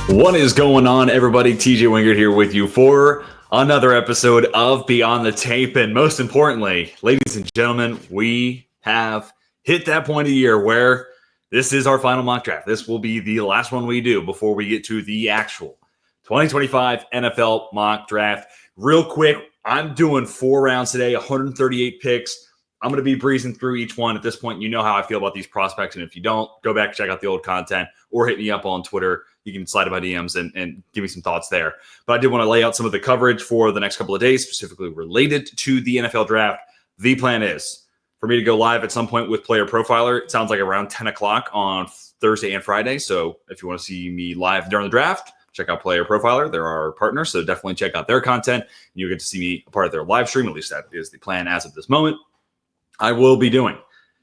What is going on, everybody? TJ Wingert here with you for another episode of Beyond the Tape. And most importantly, ladies and gentlemen, we have hit that point of the year where this is our final mock draft. This will be the last one we do before we get to the actual 2025 NFL mock draft. Real quick, I'm doing 4 rounds today, 138 picks. I'm going to be breezing through each one. At this point, you know how I feel about these prospects. And if you don't, go back and check out the old content or hit me up on Twitter. You can slide in my DMs and give me some thoughts there. But I did want to lay out some of the coverage for the next couple of days, specifically related to the NFL draft. The plan is for me to go live at some point with Player Profiler. It sounds like around 10 o'clock on Thursday and Friday. So if you want to see me live during the draft, check out Player Profiler. They're our partner, so definitely check out their content. You'll get to see me a part of their live stream. At least that is the plan as of this moment. I will be doing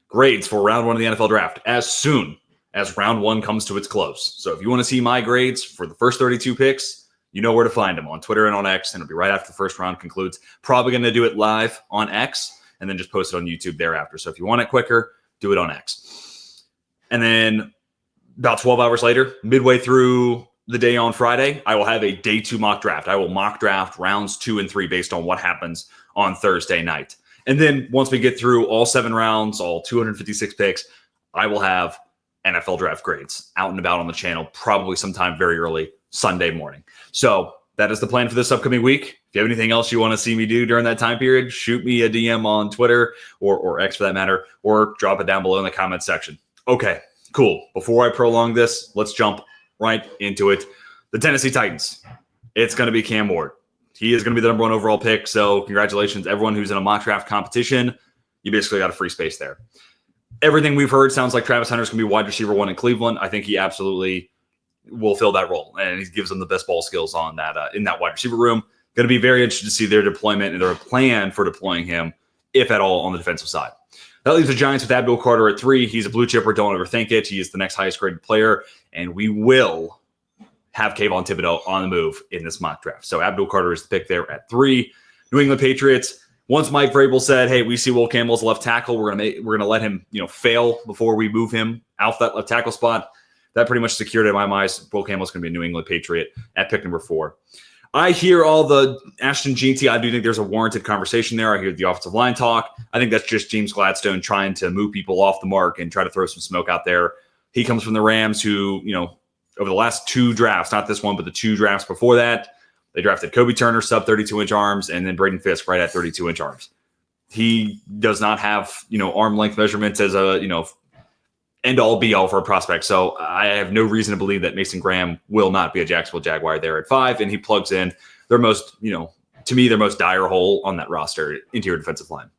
grades for round 1 of the NFL draft as soon as round 1 comes to its close. So if you want to see my grades for the first 32 picks, you know where to find them on Twitter and on X, and it'll be right after the first round concludes. Probably going to do it live on X and then just post it on YouTube thereafter. So if you want it quicker, do it on X. And then about 12 hours later, midway through the day on Friday, I will have a day 2 mock draft. I will mock draft rounds 2 and 3 based on what happens on Thursday night. And then once we get through all 7 rounds, all 256 picks, I will have NFL draft grades out and about on the channel, probably sometime very early Sunday morning. So that is the plan for this upcoming week. If you have anything else you want to see me do during that time period, shoot me a DM on Twitter or X for that matter, or drop it down below in the comment section. Okay, cool. Before I prolong this, let's jump right into it. The Tennessee Titans. It's going to be Cam Ward. He is going to be the number 1 overall pick. So congratulations, everyone who's in a mock draft competition. You basically got a free space there. Everything we've heard sounds like Travis Hunter's going to be wide receiver 1 in Cleveland. I think he absolutely will fill that role, and he gives them the best ball skills on that in that wide receiver room. Going to be very interested to see their deployment and their plan for deploying him, if at all, on the defensive side. That leaves the Giants with Abdul Carter at 3. He's a blue chipper. Don't overthink it. He is the next highest graded player, and we will have Kayvon Thibodeau on the move in this mock draft. So Abdul Carter is the pick there at 3. New England Patriots. Once Mike Vrabel said, "Hey, we see Will Campbell's left tackle. We're gonna let him, fail before we move him out that left tackle spot." That pretty much secured in my mind. Will Campbell's going to be a New England Patriot at pick number 4. I hear all the Ashton Jeanty. I do think there's a warranted conversation there. I hear the offensive line talk. I think that's just James Gladstone trying to move people off the mark and try to throw some smoke out there. He comes from the Rams, who over the last 2 drafts, not this one, but the 2 drafts before that, they drafted Kobe Turner, sub 32-inch arms, and then Braden Fisk right at 32-inch arms. He does not have, arm length measurements as a, end-all be-all for a prospect. So I have no reason to believe that Mason Graham will not be a Jacksonville Jaguar there at 5, and he plugs in their most, to me, their most dire hole on that roster, interior defensive line.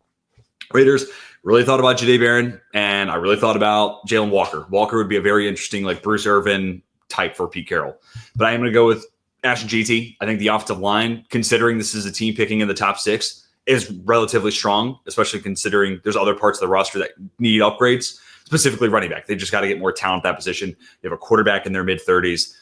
Raiders really thought about Jahdae Barron, and I really thought about Jalen Walker. Walker would be a very interesting, Bruce Irvin type for Pete Carroll. But I am going to go with Ashton GT. I think the offensive line, considering this is a team picking in the top 6, is relatively strong, especially considering there's other parts of the roster that need upgrades, specifically running back. They just got to get more talent at that position. You have a quarterback in their mid-30s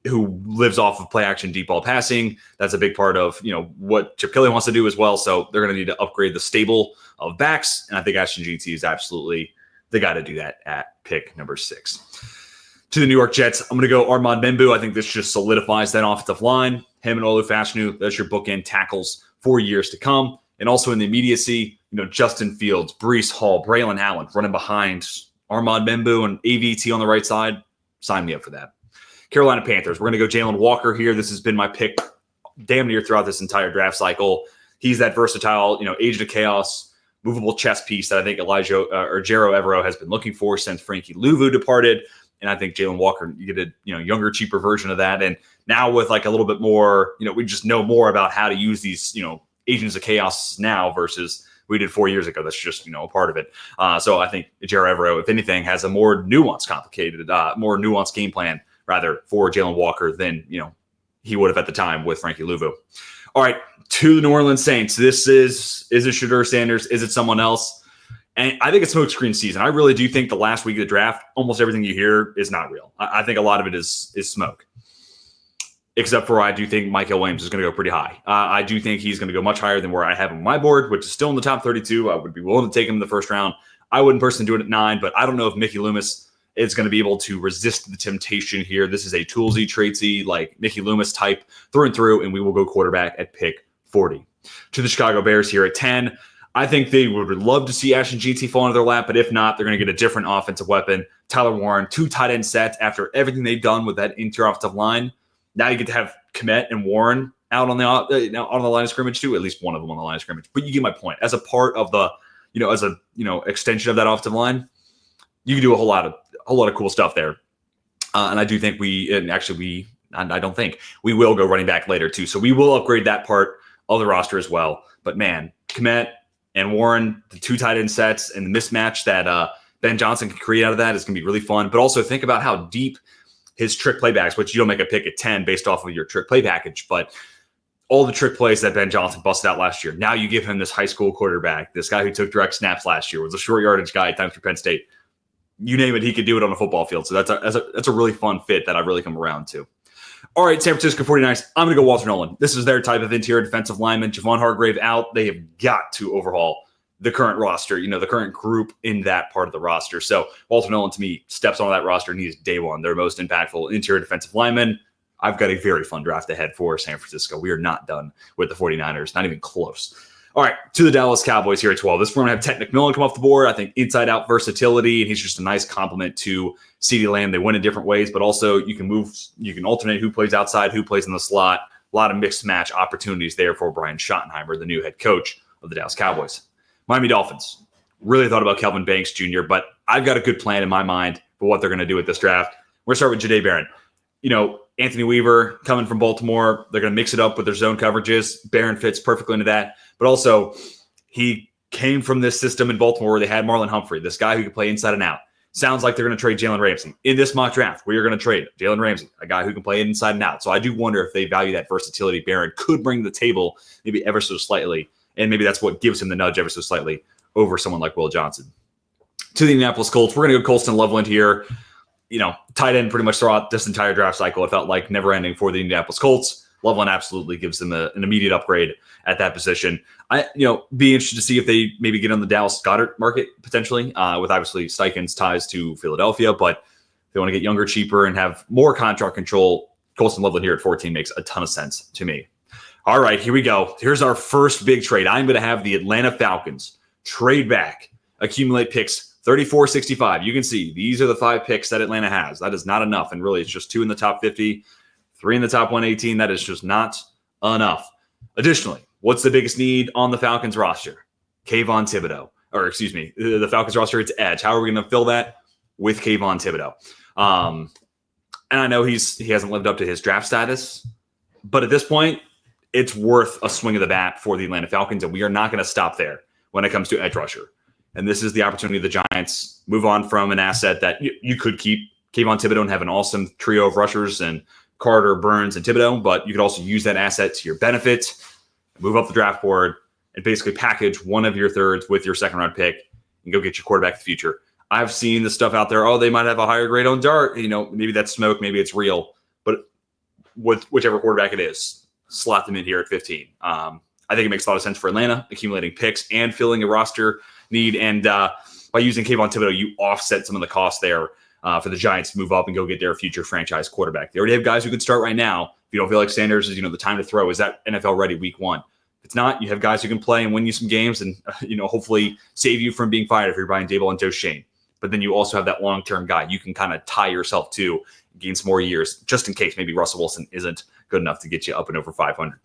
who lives off of play action, deep ball passing. That's a big part of what Chip Kelly wants to do as well. So they're going to need to upgrade the stable of backs, and I think Ashton GT is absolutely the guy to do that at pick number 6. To the New York Jets, I'm going to go Armand Membu. I think this just solidifies that offensive line. Him and Olu Fashanu, that's your bookend tackles for years to come. And also in the immediacy, Justin Fields, Breece Hall, Braylon Allen running behind Armand Membu and AVT on the right side. Sign me up for that. Carolina Panthers, we're going to go Jalen Walker here. This has been my pick damn near throughout this entire draft cycle. He's that versatile, Agent of Chaos, movable chess piece that I think Jero Evero has been looking for since Frankie Louvu departed. And I think Jalen Walker, you get a younger, cheaper version of that. And now with a little bit more, we just know more about how to use these, agents of chaos now versus we did 4 years ago. That's just, a part of it. So I think Jero Evero, if anything, has a more nuanced, more nuanced game plan rather for Jalen Walker than, he would have at the time with Frankie Louvu. All right, to the New Orleans Saints. This is it Shedeur Sanders? Is it someone else? And I think it's smokescreen season. I really do think the last week of the draft, almost everything you hear is not real. I think a lot of it is smoke. Except for I do think Michael Williams is going to go pretty high. I do think he's going to go much higher than where I have him on my board, which is still in the top 32. I would be willing to take him in the first round. I wouldn't personally do it at 9, but I don't know if Mickey Loomis is going to be able to resist the temptation here. This is a toolsy, tradesy, like Mickey Loomis type through and through, and we will go quarterback at pick 40. To the Chicago Bears here at 10. I think they would love to see Ashton GT fall into their lap, but if not, they're going to get a different offensive weapon. Tyler Warren, 2 tight end sets after everything they've done with that interior offensive line. Now you get to have Kmet and Warren out on the line of scrimmage too, at least one of them on the line of scrimmage. But you get my point. As a part of the, extension of that offensive line, you can do a whole lot of cool stuff there. And I do think I don't think we will go running back later too. So we will upgrade that part of the roster as well. But man, Kmet and Warren, the 2 tight end sets and the mismatch that Ben Johnson can create out of that is going to be really fun. But also think about how deep his trick playbacks, which you don't make a pick at 10 based off of your trick play package, but all the trick plays that Ben Johnson busted out last year. Now you give him this high school quarterback, this guy who took direct snaps last year, was a short yardage guy at times for Penn State. You name it, he could do it on a football field. So that's a really fun fit that I've really come around to. All right, San Francisco 49ers, I'm going to go Walter Nolan. This is their type of interior defensive lineman. Javon Hargrave out. They have got to overhaul the current roster, the current group in that part of the roster. So Walter Nolan, to me, steps onto that roster and he's day one. Their most impactful interior defensive lineman. I've got a very fun draft ahead for San Francisco. We are not done with the 49ers, not even close. All right, to the Dallas Cowboys here at 12. This one, we're going to have Ted McMillan come off the board. I think inside-out versatility, and he's just a nice complement to CeeDee Lamb. They win in different ways, but also you can alternate who plays outside, who plays in the slot. A lot of mixed match opportunities there for Brian Schottenheimer, the new head coach of the Dallas Cowboys. Miami Dolphins. Really thought about Kelvin Banks Jr., but I've got a good plan in my mind for what they're going to do with this draft. We're going to start with Jahdae Barron. Anthony Weaver coming from Baltimore. They're going to mix it up with their zone coverages. Barron fits perfectly into that. But also, he came from this system in Baltimore where they had Marlon Humphrey, this guy who could play inside and out. Sounds like they're going to trade Jalen Ramsey. In this mock draft, we are going to trade Jalen Ramsey, a guy who can play inside and out. So I do wonder if they value that versatility Barron could bring to the table, maybe ever so slightly. And maybe that's what gives him the nudge ever so slightly over someone like Will Johnson. To the Indianapolis Colts, we're going to go Colston Loveland here. Tight end pretty much throughout this entire draft cycle. It felt like never ending for the Indianapolis Colts. Loveland absolutely gives them an immediate upgrade at that position. Be interested to see if they maybe get on the Dallas Goedert market potentially, with obviously Steichen's ties to Philadelphia. But if they want to get younger, cheaper, and have more contract control, Colston Loveland here at 14 makes a ton of sense to me. All right, here we go. Here's our first big trade. I'm going to have the Atlanta Falcons trade back, accumulate picks 34-65. You can see these are the 5 picks that Atlanta has. That is not enough. And really, it's just 2 in the top 50, 3 in the top 118. That is just not enough. Additionally, what's the biggest need on the Falcons roster? Kayvon Thibodeau. Or excuse me, the Falcons roster, it's edge. How are we going to fill that? With Kayvon Thibodeau. And I know he hasn't lived up to his draft status. But at this point, it's worth a swing of the bat for the Atlanta Falcons. And we are not going to stop there when it comes to edge rusher. And this is the opportunity the Giants move on from an asset that you could keep Kayvon Thibodeau and have an awesome trio of rushers and Carter, Burns, and Thibodeau, but you could also use that asset to your benefit, move up the draft board, and basically package one of your thirds with your second-round pick and go get your quarterback of the future. I've seen the stuff out there, they might have a higher grade on Dart. Maybe that's smoke, maybe it's real. But with whichever quarterback it is, slot them in here at 15. I think it makes a lot of sense for Atlanta, accumulating picks and filling a roster need. And by using Kayvon Thibodeau, you offset some of the costs there for the Giants to move up and go get their future franchise quarterback. They already have guys who could start right now. If you don't feel like Sanders is, the time to throw, is that NFL ready week 1? If it's not, you have guys who can play and win you some games and, hopefully save you from being fired if you're Brian Daboll and Joe Shane. But then you also have that long-term guy you can kind of tie yourself to, gain some more years, just in case maybe Russell Wilson isn't good enough to get you up and over 500.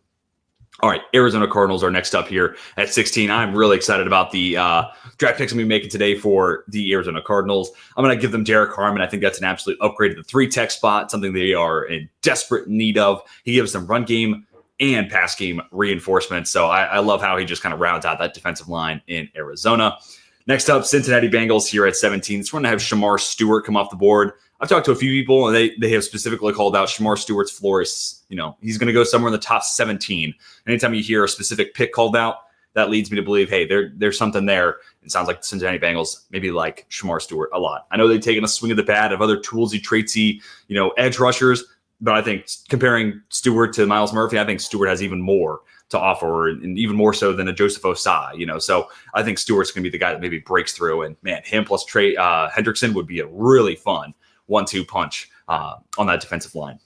All right, Arizona Cardinals are next up here at 16. I'm really excited about the draft picks I'm going to be making today for the Arizona Cardinals. I'm going to give them Derek Harmon. I think that's an absolute upgrade to the 3-tech spot, something they are in desperate need of. He gives them run game and pass game reinforcement. So I love how he just kind of rounds out that defensive line in Arizona. Next up, Cincinnati Bengals here at 17. So we're going to have Shamar Stewart come off the board. I've talked to a few people, and they have specifically called out Shamar Stewart's floor is, he's going to go somewhere in the top 17. Anytime you hear a specific pick called out, that leads me to believe, hey, there's something there. It sounds like the Cincinnati Bengals maybe like Shamar Stewart a lot. I know they've taken a swing of the bat of other toolsy, traitsy, edge rushers. But I think comparing Stewart to Miles Murphy, I think Stewart has even more to offer, and even more so than a Joseph Osai. So I think Stewart's going to be the guy that maybe breaks through. And man, him plus Trey Hendrickson would be a really fun 1-2 punch on that defensive line.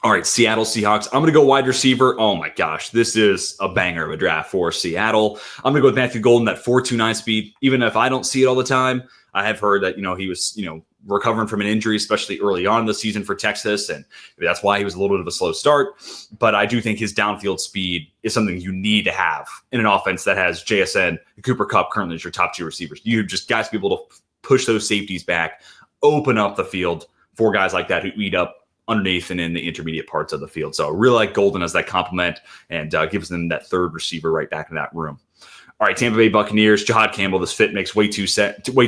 All right, Seattle Seahawks. I'm going to go wide receiver. Oh my gosh, this is a banger of a draft for Seattle. I'm going to go with Matthew Golden, that 4.29 speed. Even if I don't see it all the time, I have heard that, he was, recovering from an injury, especially early on in the season for Texas. And that's why he was a little bit of a slow start. But I do think his downfield speed is something you need to have in an offense that has JSN and Cooper Kupp currently as your top 2 receivers. You just guys to be able to push those safeties back, open up the field for guys like that who eat up underneath and in the intermediate parts of the field. So I really like Golden as that complement and gives them that third receiver right back in that room. All right, Tampa Bay Buccaneers, Jahad Campbell. This fit makes way too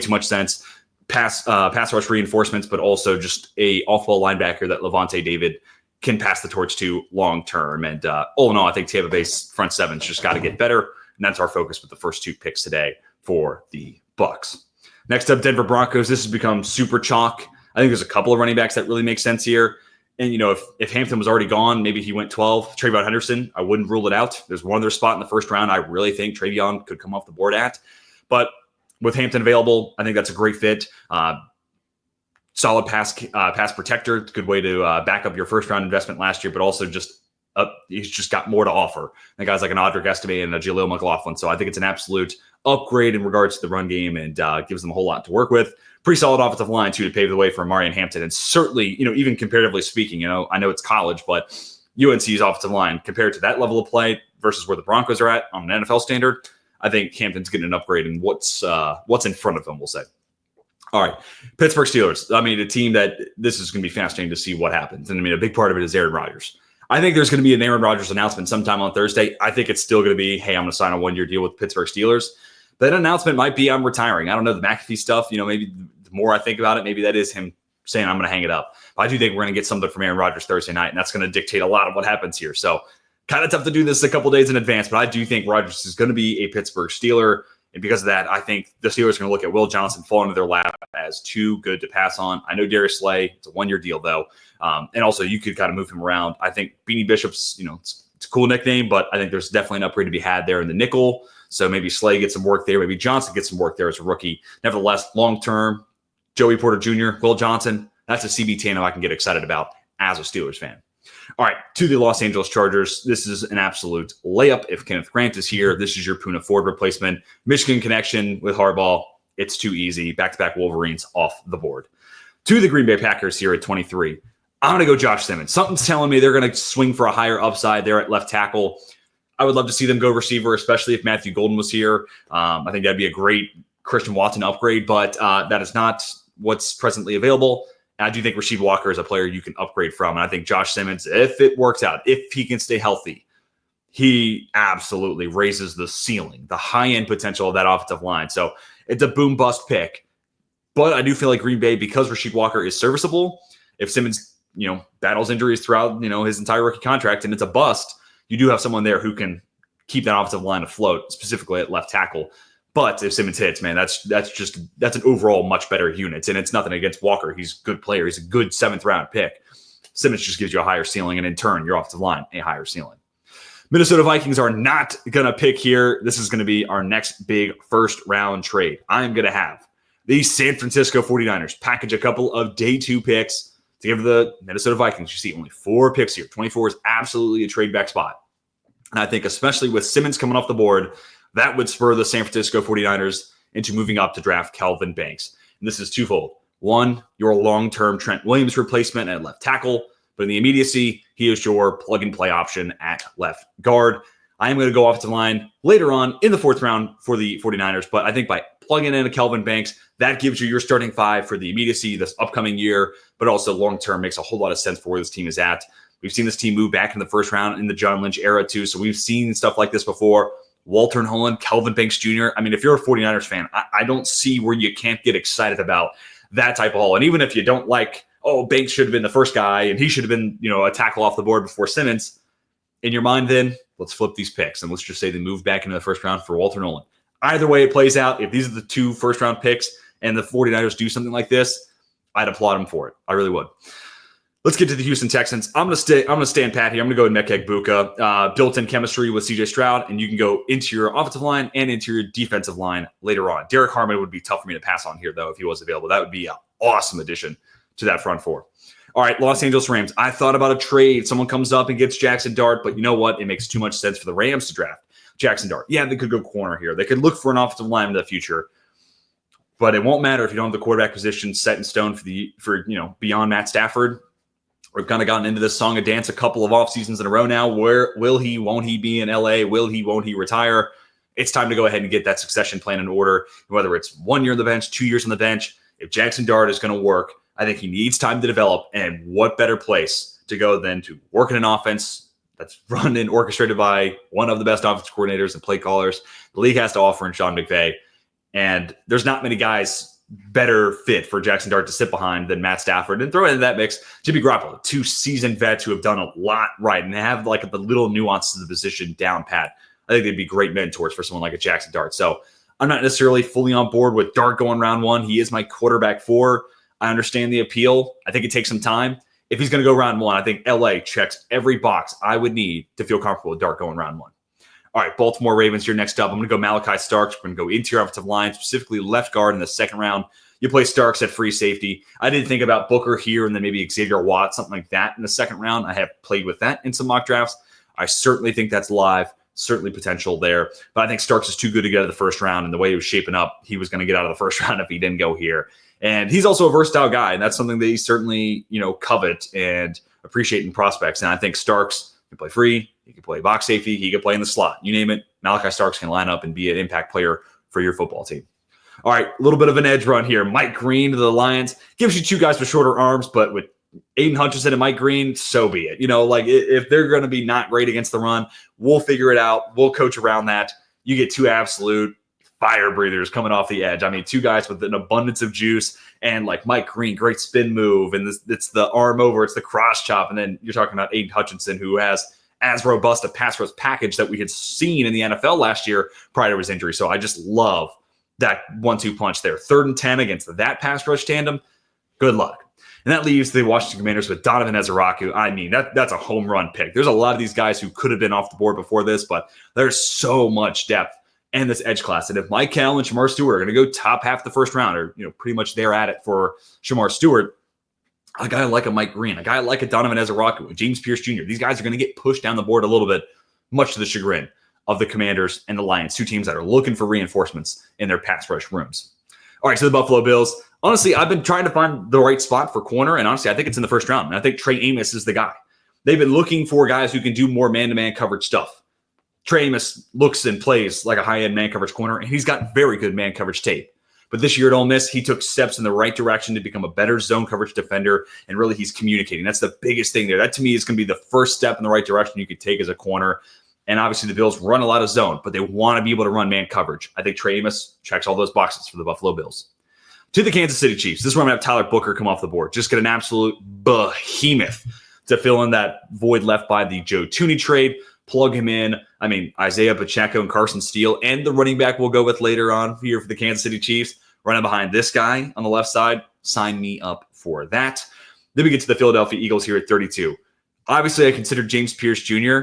much sense. Pass rush reinforcements, but also just a off-ball linebacker that Levante David can pass the torch to long term. And all in all, I think Tampa Bay's front seven's just got to get better, and that's our focus with the first 2 picks today for the Bucs. Next up, Denver Broncos. This has become super chalk. I think there's a couple of running backs that really make sense here. And, if Hampton was already gone, maybe he went 12. Trayvon Henderson, I wouldn't rule it out. There's one other spot in the first round I really think Trayvon could come off the board at. But with Hampton available, I think that's a great fit. Solid pass protector. It's a good way to back up your first-round investment last year, but also he's just got more to offer. And guys like an Audric Estime and a Jaleel McLaughlin. So I think it's an absolute upgrade in regards to the run game and gives them a whole lot to work with. Pretty solid offensive line, too, to pave the way for Marion Hampton. And certainly, even comparatively speaking, I know it's college, but UNC's offensive line compared to that level of play versus where the Broncos are at on an NFL standard, I think Hampton's getting an upgrade in what's in front of them, we'll say. All right, Pittsburgh Steelers. I mean, a team that this is going to be fascinating to see what happens. And, a big part of it is Aaron Rodgers. I think there's going to be an Aaron Rodgers announcement sometime on Thursday. I think it's still going to be, hey, I'm going to sign a 1-year deal with Pittsburgh Steelers. That announcement might be I'm retiring. I don't know, the McAfee stuff, maybe the more I think about it, maybe that is him saying I'm going to hang it up. But I do think we're going to get something from Aaron Rodgers Thursday night, and that's going to dictate a lot of what happens here. So kind of tough to do this a couple days in advance, but I do think Rodgers is going to be a Pittsburgh Steeler. And because of that, I think the Steelers are going to look at Will Johnson fall into their lap as too good to pass on. I know Darius Slay, it's a 1-year deal, though. And also, you could kind of move him around. I think Beanie Bishop's, it's a cool nickname, but I think there's definitely an upgrade to be had there in the nickel. So maybe Slay gets some work there. Maybe Johnson gets some work there as a rookie. Nevertheless, long-term, Joey Porter Jr., Will Johnson, that's a CB tandem I can get excited about as a Steelers fan. All right, to the Los Angeles Chargers. This is an absolute layup if Kenneth Grant is here. This is your Poona Ford replacement. Michigan connection with Harbaugh. It's too easy. Back-to-back Wolverines off the board. To the Green Bay Packers here at 23. I'm going to go Josh Simmons. Something's telling me they're going to swing for a higher upside there at left tackle. I would love to see them go receiver, especially if Matthew Golden was here. I think that'd be a great Christian Watson upgrade, but that is not what's presently available. And I do think Rasheed Walker is a player you can upgrade from. And I think Josh Simmons, if it works out, if he can stay healthy, he absolutely raises the ceiling, the high-end potential of that offensive line. So it's a boom-bust pick. But I do feel like Green Bay, because Rasheed Walker is serviceable, if Simmons, battles injuries throughout, his entire rookie contract and it's a bust, you do have someone there who can keep that offensive line afloat, specifically at left tackle. But if Simmons hits, man, that's an overall much better unit. And it's nothing against Walker. He's a good player. He's a good 7th-round pick. Simmons just gives you a higher ceiling, and in turn, your offensive line, a higher ceiling. Minnesota Vikings are not going to pick here. This is going to be our next big first-round trade. I'm going to have the San Francisco 49ers package a couple of day 2 picks to give the Minnesota Vikings. You see only 4 picks here. 24 is absolutely a trade back spot. And I think especially with Simmons coming off the board, that would spur the San Francisco 49ers into moving up to draft Kelvin Banks. And this is twofold. One, your long-term Trent Williams replacement at left tackle. But in the immediacy, he is your plug-and-play option at left guard. I am going to go offensive line later on in the 4th round for the 49ers. But I think by plugging in a Kelvin Banks, that gives you your starting 5 for the immediacy this upcoming year. But also long-term makes a whole lot of sense for where this team is at. We've seen this team move back in the 1st round in the John Lynch era, too. So we've seen stuff like this before. Walter Nolan, Kelvin Banks Jr. I mean, if you're a 49ers fan, I don't see where you can't get excited about that type of haul. And even if you don't like, Banks should have been the first guy and he should have been, a tackle off the board before Simmons, in your mind then, let's flip these picks. And let's just say they move back into the 1st round for Walter Nolan. Either way it plays out, if these are the 2 first-round picks and the 49ers do something like this, I'd applaud them for it. I really would. Let's get to the Houston Texans. I'm gonna stand pat here. I'm gonna go with Mekek Buka. Built-in chemistry with CJ Stroud, and you can go into your offensive line and into your defensive line later on. Derek Harmon would be tough for me to pass on here, though, if he was available. That would be an awesome addition to that front four. All right, Los Angeles Rams. I thought about a trade. Someone comes up and gets Jackson Dart, but you know what? It makes too much sense for the Rams to draft Jackson Dart. Yeah, they could go corner here. They could look for an offensive lineman in the future, but it won't matter if you don't have the quarterback position set in stone for beyond Matt Stafford. We've kind of gotten into this song and dance a couple of off seasons in a row now. Where will he, won't he be in LA? Will he, won't he retire? It's time to go ahead and get that succession plan in order, whether it's 1 year on the bench, 2 years on the bench. If Jackson Dart is going to work, I think he needs time to develop. And what better place to go than to work in an offense that's run and orchestrated by one of the best offensive coordinators and play callers the league has to offer in Sean McVay. And there's not many guys better fit for Jackson Dart to sit behind than Matt Stafford. And throw into that mix Jimmy Garoppolo, 2 seasoned vets who have done a lot right and have like the little nuances of the position down pat. I think they'd be great mentors for someone like a Jackson Dart. So I'm not necessarily fully on board with Dart going round 1. He is my quarterback 4. I understand the appeal. I think it takes some time. If he's going to go round 1, I think LA checks every box I would need to feel comfortable with Dart going round 1. All right, Baltimore Ravens, you're next up. I'm going to go Malachi Starks. We're going to go interior offensive line, specifically left guard in the second round. You play Starks at free safety. I did think about Booker here and then maybe Xavier Watt, something like that in the second round. I have played with that in some mock drafts. I certainly think that's live, certainly potential there. But I think Starks is too good to get out of the first round, and the way he was shaping up, he was going to get out of the first round if he didn't go here. And he's also a versatile guy, and that's something that he certainly, covet and appreciate in prospects. And I think Starks can play free. He can play box safety. He can play in the slot. You name it. Malachi Starks can line up and be an impact player for your football team. All right, a little bit of an edge run here. Mike Green to the Lions. Gives you 2 guys with shorter arms, but with Aiden Hutchinson and Mike Green, so be it. If they're going to be not great against the run, we'll figure it out. We'll coach around that. You get 2 absolute fire breathers coming off the edge. I mean, 2 guys with an abundance of juice, and like Mike Green, great spin move, and it's the arm over, it's the cross chop, and then you're talking about Aiden Hutchinson, who has as robust a pass rush package that we had seen in the NFL last year prior to his injury. So I just love that 1-2 punch there. 3rd and 10 against that pass rush tandem. Good luck. And that leaves the Washington Commanders with Donovan Ezeraku. I mean, that's a home run pick. There's a lot of these guys who could have been off the board before this, but there's so much depth in this edge class. And if Mike Kell and Shamar Stewart are going to go top half the first round, or pretty much they're at it for Shamar Stewart, a guy like a Mike Green, a guy like a Donovan Ezeraku, a James Pierce Jr., these guys are going to get pushed down the board a little bit, much to the chagrin of the Commanders and the Lions, 2 teams that are looking for reinforcements in their pass rush rooms. All right, so the Buffalo Bills. Honestly, I've been trying to find the right spot for corner, and honestly, I think it's in the first round. And I think Trey Amos is the guy. They've been looking for guys who can do more man-to-man coverage stuff. Trey Amos looks and plays like a high-end man coverage corner, and he's got very good man coverage tape. But this year at Ole Miss, he took steps in the right direction to become a better zone coverage defender, and really he's communicating. That's the biggest thing there. That, to me, is going to be the first step in the right direction you could take as a corner. And obviously the Bills run a lot of zone, but they want to be able to run man coverage. I think Trey Amos checks all those boxes for the Buffalo Bills. To the Kansas City Chiefs. This is where I'm going to have Tyler Booker come off the board. Just get an absolute behemoth to fill in that void left by the Joe Thuney trade. Plug him in. I mean, Isaiah Pacheco and Carson Steele, and the running back we'll go with later on here for the Kansas City Chiefs, running behind this guy on the left side. Sign me up for that. Then we get to the Philadelphia Eagles here at 32. Obviously, I considered James Pierce Jr.,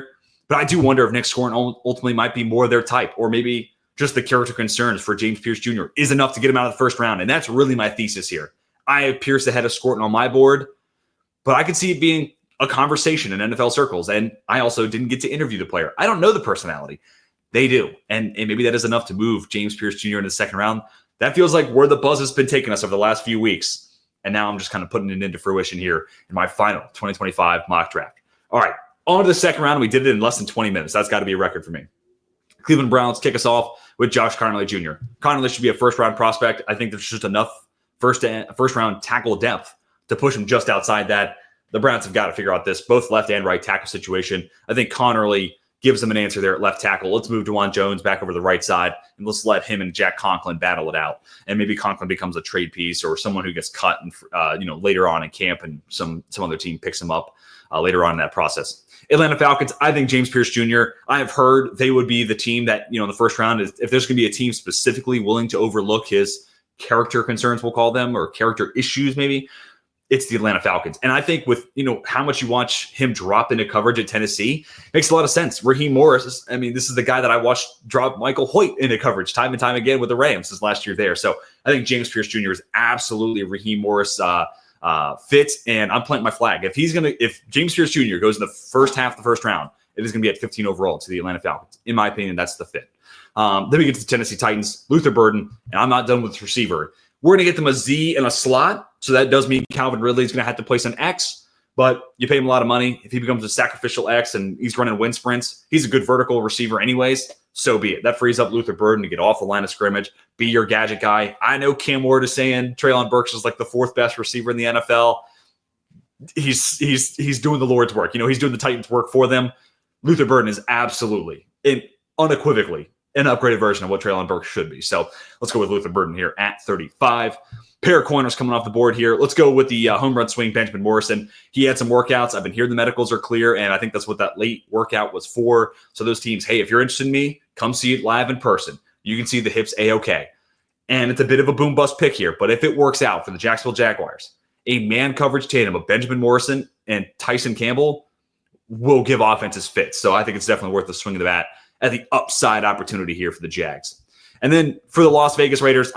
but I do wonder if Nick Scorin ultimately might be more their type, or maybe just the character concerns for James Pierce Jr. is enough to get him out of the first round. And that's really my thesis here. I have Pierce ahead of Scorin on my board, but I could see it being a conversation in NFL circles. And I also didn't get to interview the player. I don't know the personality. They do. And maybe that is enough to move James Pierce Jr. in the second round. That feels like where the buzz has been taking us over the last few weeks. And now I'm just kind of putting it into fruition here in my final 2025 mock draft. All right, on to the second round. We did it in less than 20 minutes. That's got to be a record for me. Cleveland Browns kick us off with Josh Connerly Jr. Connerly should be a first-round prospect. I think there's just enough first-round tackle depth to push him just outside that. The Browns have got to figure out this both left and right tackle situation. I think Connerly gives them an answer there at left tackle. Let's move Juwan Jones back over the right side, and let's let him and Jack Conklin battle it out. And maybe Conklin becomes a trade piece or someone who gets cut and later on in camp, and some other team picks him up later on in that process. Atlanta Falcons, I think James Pierce Jr., I have heard they would be the team that, in the first round, if there's going to be a team specifically willing to overlook his character concerns, we'll call them, or character issues maybe, it's the Atlanta Falcons. And I think with, how much you watch him drop into coverage at Tennessee, makes a lot of sense. Raheem Morris, this is the guy that I watched drop Michael Hoyt into coverage time and time again with the Rams his last year there. So I think James Pierce Jr. is absolutely a Raheem Morris fit, and I'm planting my flag. If James Pierce Jr. goes in the first half of the first round, it is going to be at 15 overall to the Atlanta Falcons. In my opinion, that's the fit. Then we get to the Tennessee Titans, Luther Burden, and I'm not done with receiver. We're going to get them a Z and a slot, so that does mean Calvin Ridley is going to have to place an X, but you pay him a lot of money. If he becomes a sacrificial X and he's running wind sprints, he's a good vertical receiver anyways, so be it. That frees up Luther Burden to get off the line of scrimmage, be your gadget guy. I know Cam Ward is saying Treylon Burks is like the fourth best receiver in the NFL. He's doing the Lord's work. He's doing the Titans' work for them. Luther Burden is absolutely and unequivocally an upgraded version of what Treylon Burks should be. So let's go with Luther Burden here at 35. Pair of corners coming off the board here. Let's go with the home run swing, Benjamin Morrison. He had some workouts. I've been hearing the medicals are clear, and I think that's what that late workout was for. So those teams, hey, if you're interested in me, come see it live in person. You can see the hips A-okay. And it's a bit of a boom-bust pick here, but if it works out for the Jacksonville Jaguars, a man coverage tandem of Benjamin Morrison and Tyson Campbell will give offenses fits. So I think it's definitely worth the swing of the bat at the upside opportunity here for the Jags. And then for the Las Vegas Raiders,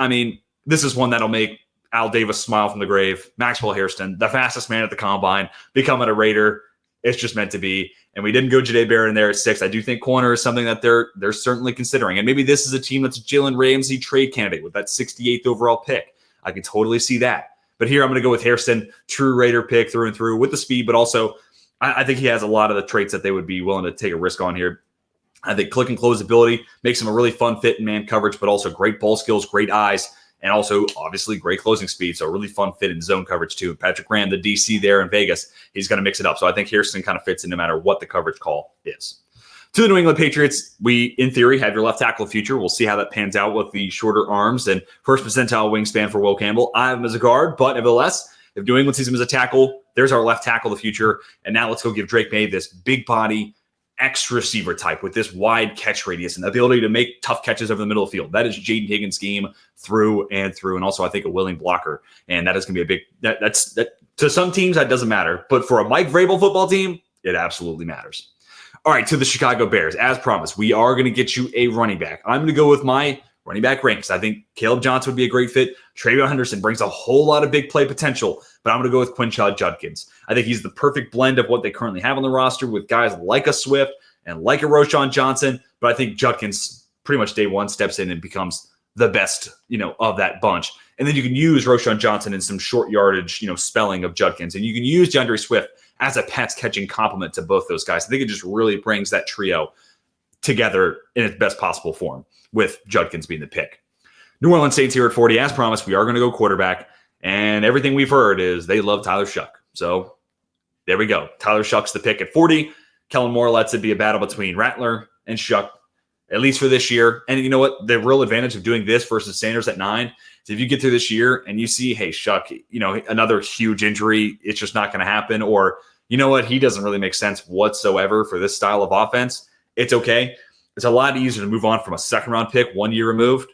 this is one that'll make Al Davis smile from the grave. Maxwell Hairston, the fastest man at the combine, becoming a Raider. It's just meant to be. And we didn't go Jahdae Barrett in there at 6. I do think corner is something that they're certainly considering. And maybe this is a team that's a Jalen Ramsey trade candidate with that 68th overall pick. I can totally see that. But here I'm going to go with Hairston, true Raider pick through and through with the speed, but also I think he has a lot of the traits that they would be willing to take a risk on here. I think click and close ability makes him a really fun fit in man coverage, but also great ball skills, great eyes, and also obviously great closing speed. So a really fun fit in zone coverage too. Patrick Graham, the DC there in Vegas, he's going to mix it up. So I think Hairston kind of fits in no matter what the coverage call is. To the New England Patriots, we, in theory, have your left tackle future. We'll see how that pans out with the shorter arms and first percentile wingspan for Will Campbell. I have him as a guard, but nevertheless, if New England sees him as a tackle, there's our left tackle of the future. And now let's go give Drake May this big body X receiver type with this wide catch radius and the ability to make tough catches over the middle of the field. That is Jaden Higgins' game through and through. And also, I think, a willing blocker. And that is going to be a big that's to some teams, that doesn't matter. But for a Mike Vrabel football team, it absolutely matters. All right, to the Chicago Bears. As promised, we are going to get you a running back. I'm going to go with my running back ranks. I think Caleb Johnson would be a great fit. Travion Henderson brings a whole lot of big play potential, but I'm going to go with Quinshad Judkins. I think he's the perfect blend of what they currently have on the roster with guys like a Swift and like a Roschon Johnson. But I think Judkins pretty much day one steps in and becomes the best, of that bunch. And then you can use Roschon Johnson in some short yardage, spelling of Judkins. And you can use DeAndre Swift as a pass catching complement to both those guys. I think it just really brings that trio together in its best possible form, with Judkins being the pick. New Orleans Saints here at 40. As promised, we are going to go quarterback. And everything we've heard is they love Tyler Shough. So there we go. Tyler Shough's the pick at 40. Kellen Moore lets it be a battle between Rattler and Shough, at least for this year. And you know what? The real advantage of doing this versus Sanders at 9 is if you get through this year and you see, hey, Shough, another huge injury, it's just not going to happen. Or, you know what? He doesn't really make sense whatsoever for this style of offense. It's okay. It's a lot easier to move on from a second-round pick 1 year removed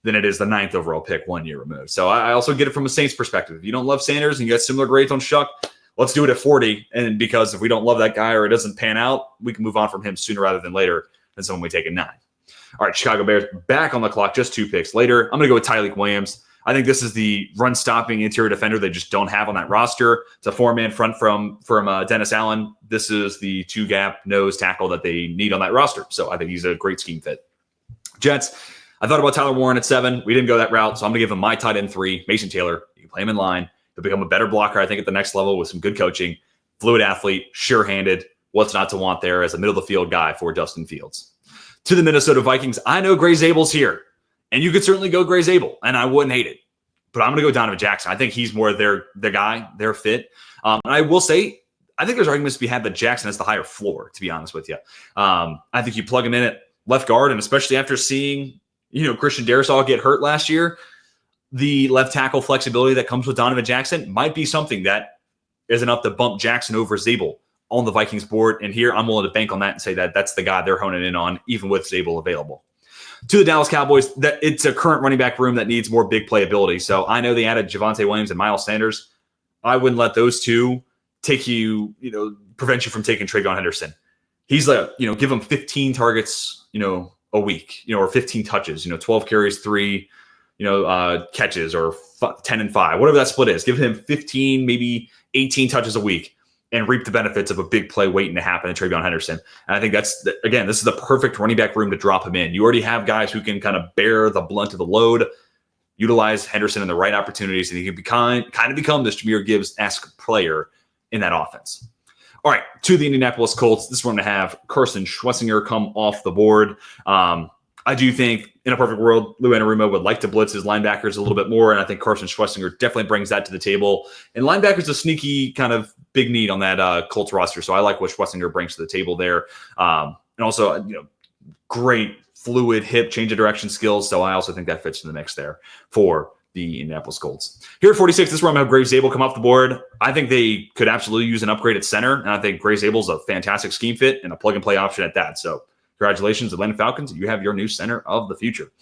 than it is the 9th overall pick 1 year removed. So I also get it from a Saints perspective. If you don't love Sanders and you got similar grades on Shough, let's do it at 40. And because if we don't love that guy or it doesn't pan out, we can move on from him sooner rather than later than someone we take at 9. All right, Chicago Bears back on the clock, just 2 picks later. I'm going to go with Tyreek Williams. I think this is the run-stopping interior defender they just don't have on that roster. It's a 4-man front from Dennis Allen. This is the 2-gap nose tackle that they need on that roster. So I think he's a great scheme fit. Jets, I thought about Tyler Warren at 7. We didn't go that route, so I'm going to give him my tight end 3, Mason Taylor. You can play him in line. He'll become a better blocker, I think, at the next level with some good coaching. Fluid athlete, sure-handed. What's not to want there as a middle-of-the-field guy for Justin Fields. To the Minnesota Vikings, I know Gray Zabel's here. And you could certainly go Gray Zabel, and I wouldn't hate it. But I'm going to go Donovan Jackson. I think he's more their guy, their fit. And I will say, I think there's arguments to be had that Jackson has the higher floor, to be honest with you. I think you plug him in at left guard, and especially after seeing, Christian Darrisaw get hurt last year, the left tackle flexibility that comes with Donovan Jackson might be something that is enough to bump Jackson over Zabel on the Vikings board. And here I'm willing to bank on that and say that that's the guy they're honing in on, even with Zabel available. To the Dallas Cowboys, that it's a current running back room that needs more big play ability. So I know they added Javonte Williams and Miles Sanders. I wouldn't let those two take you, prevent you from taking Travion Henderson. He's like, give him 15 targets, a week, or 15 touches, 12 carries, 3, catches, or 10 and 5, whatever that split is. Give him 15, maybe 18 touches a week and reap the benefits of a big play waiting to happen in Travion Henderson. And I think this is the perfect running back room to drop him in. You already have guys who can kind of bear the blunt of the load, utilize Henderson in the right opportunities, and he can kind of become this Jahmyr Gibbs-esque player in that offense. All right, to the Indianapolis Colts. This is where I'm going to have Carson Schwessinger come off the board. I do think in a perfect world, Lou Anarumo would like to blitz his linebackers a little bit more, and I think Carson Schwessinger definitely brings that to the table. And linebackers a sneaky kind of big need on that Colts roster, so I like what Schwessinger brings to the table there. And also, great fluid hip change of direction skills, so I also think that fits in the mix there for the Indianapolis Colts. Here at 46, this is where I'm going to have Grave Zabel come off the board. I think they could absolutely use an upgrade at center, and I think Grave Zabel is a fantastic scheme fit and a plug-and-play option at that. So congratulations, Atlanta Falcons. You have your new center of the future.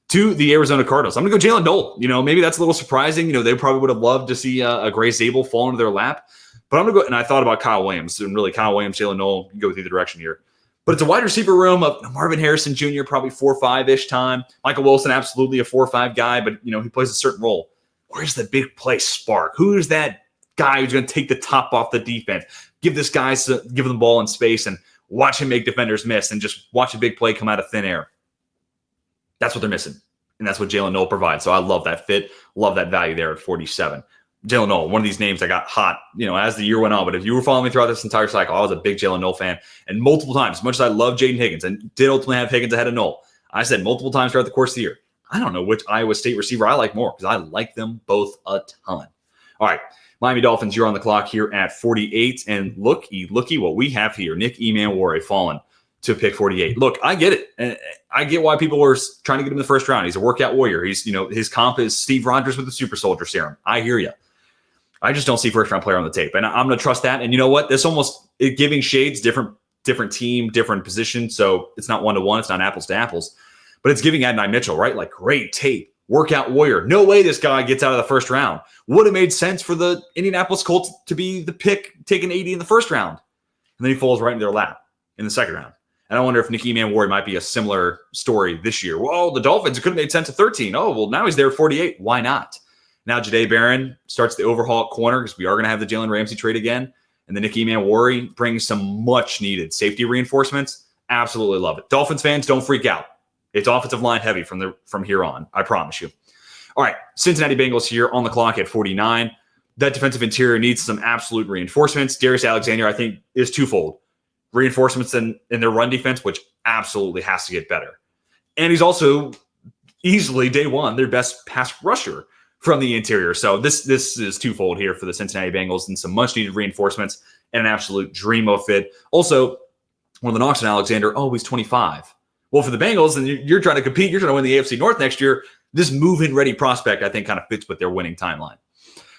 To the Arizona Cardinals, I'm going to go Jalen Noel. Maybe that's a little surprising. They probably would have loved to see a Grave Zabel fall into their lap. But I'm going to go, and I thought about Kyle Williams, and really Kyle Williams, Jalen Noel, you go with either direction here. But it's a wide receiver room of Marvin Harrison Jr., probably 4-5-ish time. Michael Wilson, absolutely a 4-5 guy, but he plays a certain role. Where's the big play spark? Who's that guy who's going to take the top off the defense? Give them the ball in space and watch him make defenders miss and just watch a big play come out of thin air. That's what they're missing. And that's what Jalen Noel provides. So I love that fit. Love that value there at 47. Jalen Noel, one of these names that got hot, as the year went on. But if you were following me throughout this entire cycle, I was a big Jalen Noel fan. And multiple times, as much as I love Jaden Higgins and did ultimately have Higgins ahead of Noel, I said multiple times throughout the course of the year, I don't know which Iowa State receiver I like more because I like them both a ton. All right, Miami Dolphins, you're on the clock here at 48. And looky what we have here. Nick Emmanwori fallen to pick 48. Look, I get it. And I get why people were trying to get him in the first round. He's a workout warrior. He's, his comp is Steve Rogers with the super soldier serum. I hear you. I just don't see first-round player on the tape. And I'm going to trust that. And you know what? This almost giving shades, different team, different position. So it's not one-to-one. It's not apples to apples. But it's giving Adonai Mitchell, right? Like, great tape, workout warrior. No way this guy gets out of the first round. Would have made sense for the Indianapolis Colts to be the pick taking 80 in the first round. And then he falls right in their lap in the second round. And I wonder if Nick Emmanwori might be a similar story this year. Well, the Dolphins, it could have made sense at 13. Oh, well, now he's there at 48. Why not? Now Jahdae Barron starts the overhaul at corner because we are going to have the Jalen Ramsey trade again. And the Nick Emmanwori brings some much-needed safety reinforcements. Absolutely love it. Dolphins fans, don't freak out. It's offensive line heavy from here on. I promise you. All right, Cincinnati Bengals here on the clock at 49. That defensive interior needs some absolute reinforcements. Darius Alexander, I think, is twofold. Reinforcements in their run defense, which absolutely has to get better. And he's also easily, day one, their best pass rusher from the interior. So this is twofold here for the Cincinnati Bengals and some much-needed reinforcements and an absolute dream of fit. Also, one of the knocks on Alexander, he's 25. Well, for the Bengals, and you're trying to compete, you're trying to win the AFC North next year, this move-in ready prospect, I think, kind of fits with their winning timeline.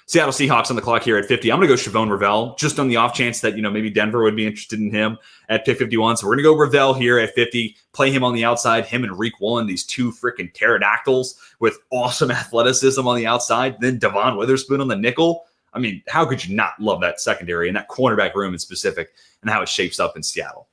Seattle Seahawks on the clock here at 50. I'm going to go Chavon Ravel, just on the off chance that, maybe Denver would be interested in him at pick 51. So we're going to go Ravel here at 50, play him on the outside, him and Reek Woolen, these two freaking pterodactyls with awesome athleticism on the outside. Then Devon Witherspoon on the nickel. I mean, how could you not love that secondary and that cornerback room in specific and how it shapes up in Seattle?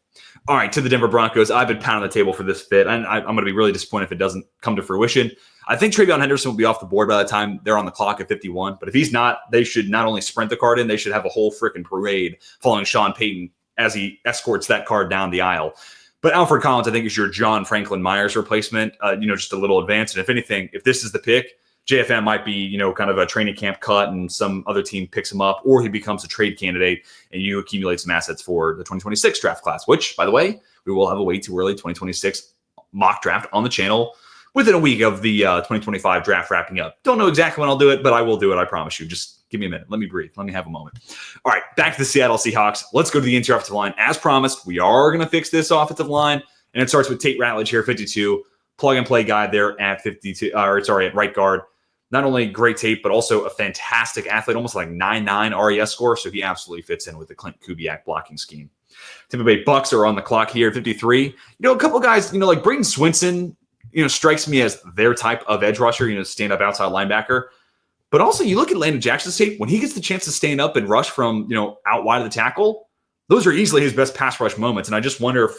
All right, to the Denver Broncos. I've been pounding the table for this fit, and I'm going to be really disappointed if it doesn't come to fruition. I think Travion Henderson will be off the board by the time they're on the clock at 51. But if he's not, they should not only sprint the card in, they should have a whole freaking parade following Sean Payton as he escorts that card down the aisle. But Alfred Collins, I think, is your John Franklin Myers replacement, just a little advanced. And if anything, if this is the pick, JFM might be, kind of a training camp cut and some other team picks him up, or he becomes a trade candidate and you accumulate some assets for the 2026 draft class, which, by the way, we will have a way too early 2026 mock draft on the channel within a week of the 2025 draft wrapping up. Don't know exactly when I'll do it, but I will do it. I promise you. Just give me a minute. Let me breathe. Let me have a moment. All right, back to the Seattle Seahawks. Let's go to the interior offensive line. As promised, we are going to fix this offensive line, and it starts with Tate Ratledge here, 52. Plug-and-play guy there at 52. At right guard. Not only great tape, but also a fantastic athlete, almost like 9.9 RES score, so he absolutely fits in with the Clint Kubiak blocking scheme. Tampa Bay Bucks are on the clock here at 53. A couple guys, like Braden Swinson, strikes me as their type of edge rusher, stand-up outside linebacker. But also, you look at Landon Jackson's tape, when he gets the chance to stand up and rush from, out wide of the tackle, those are easily his best pass rush moments. And I just wonder if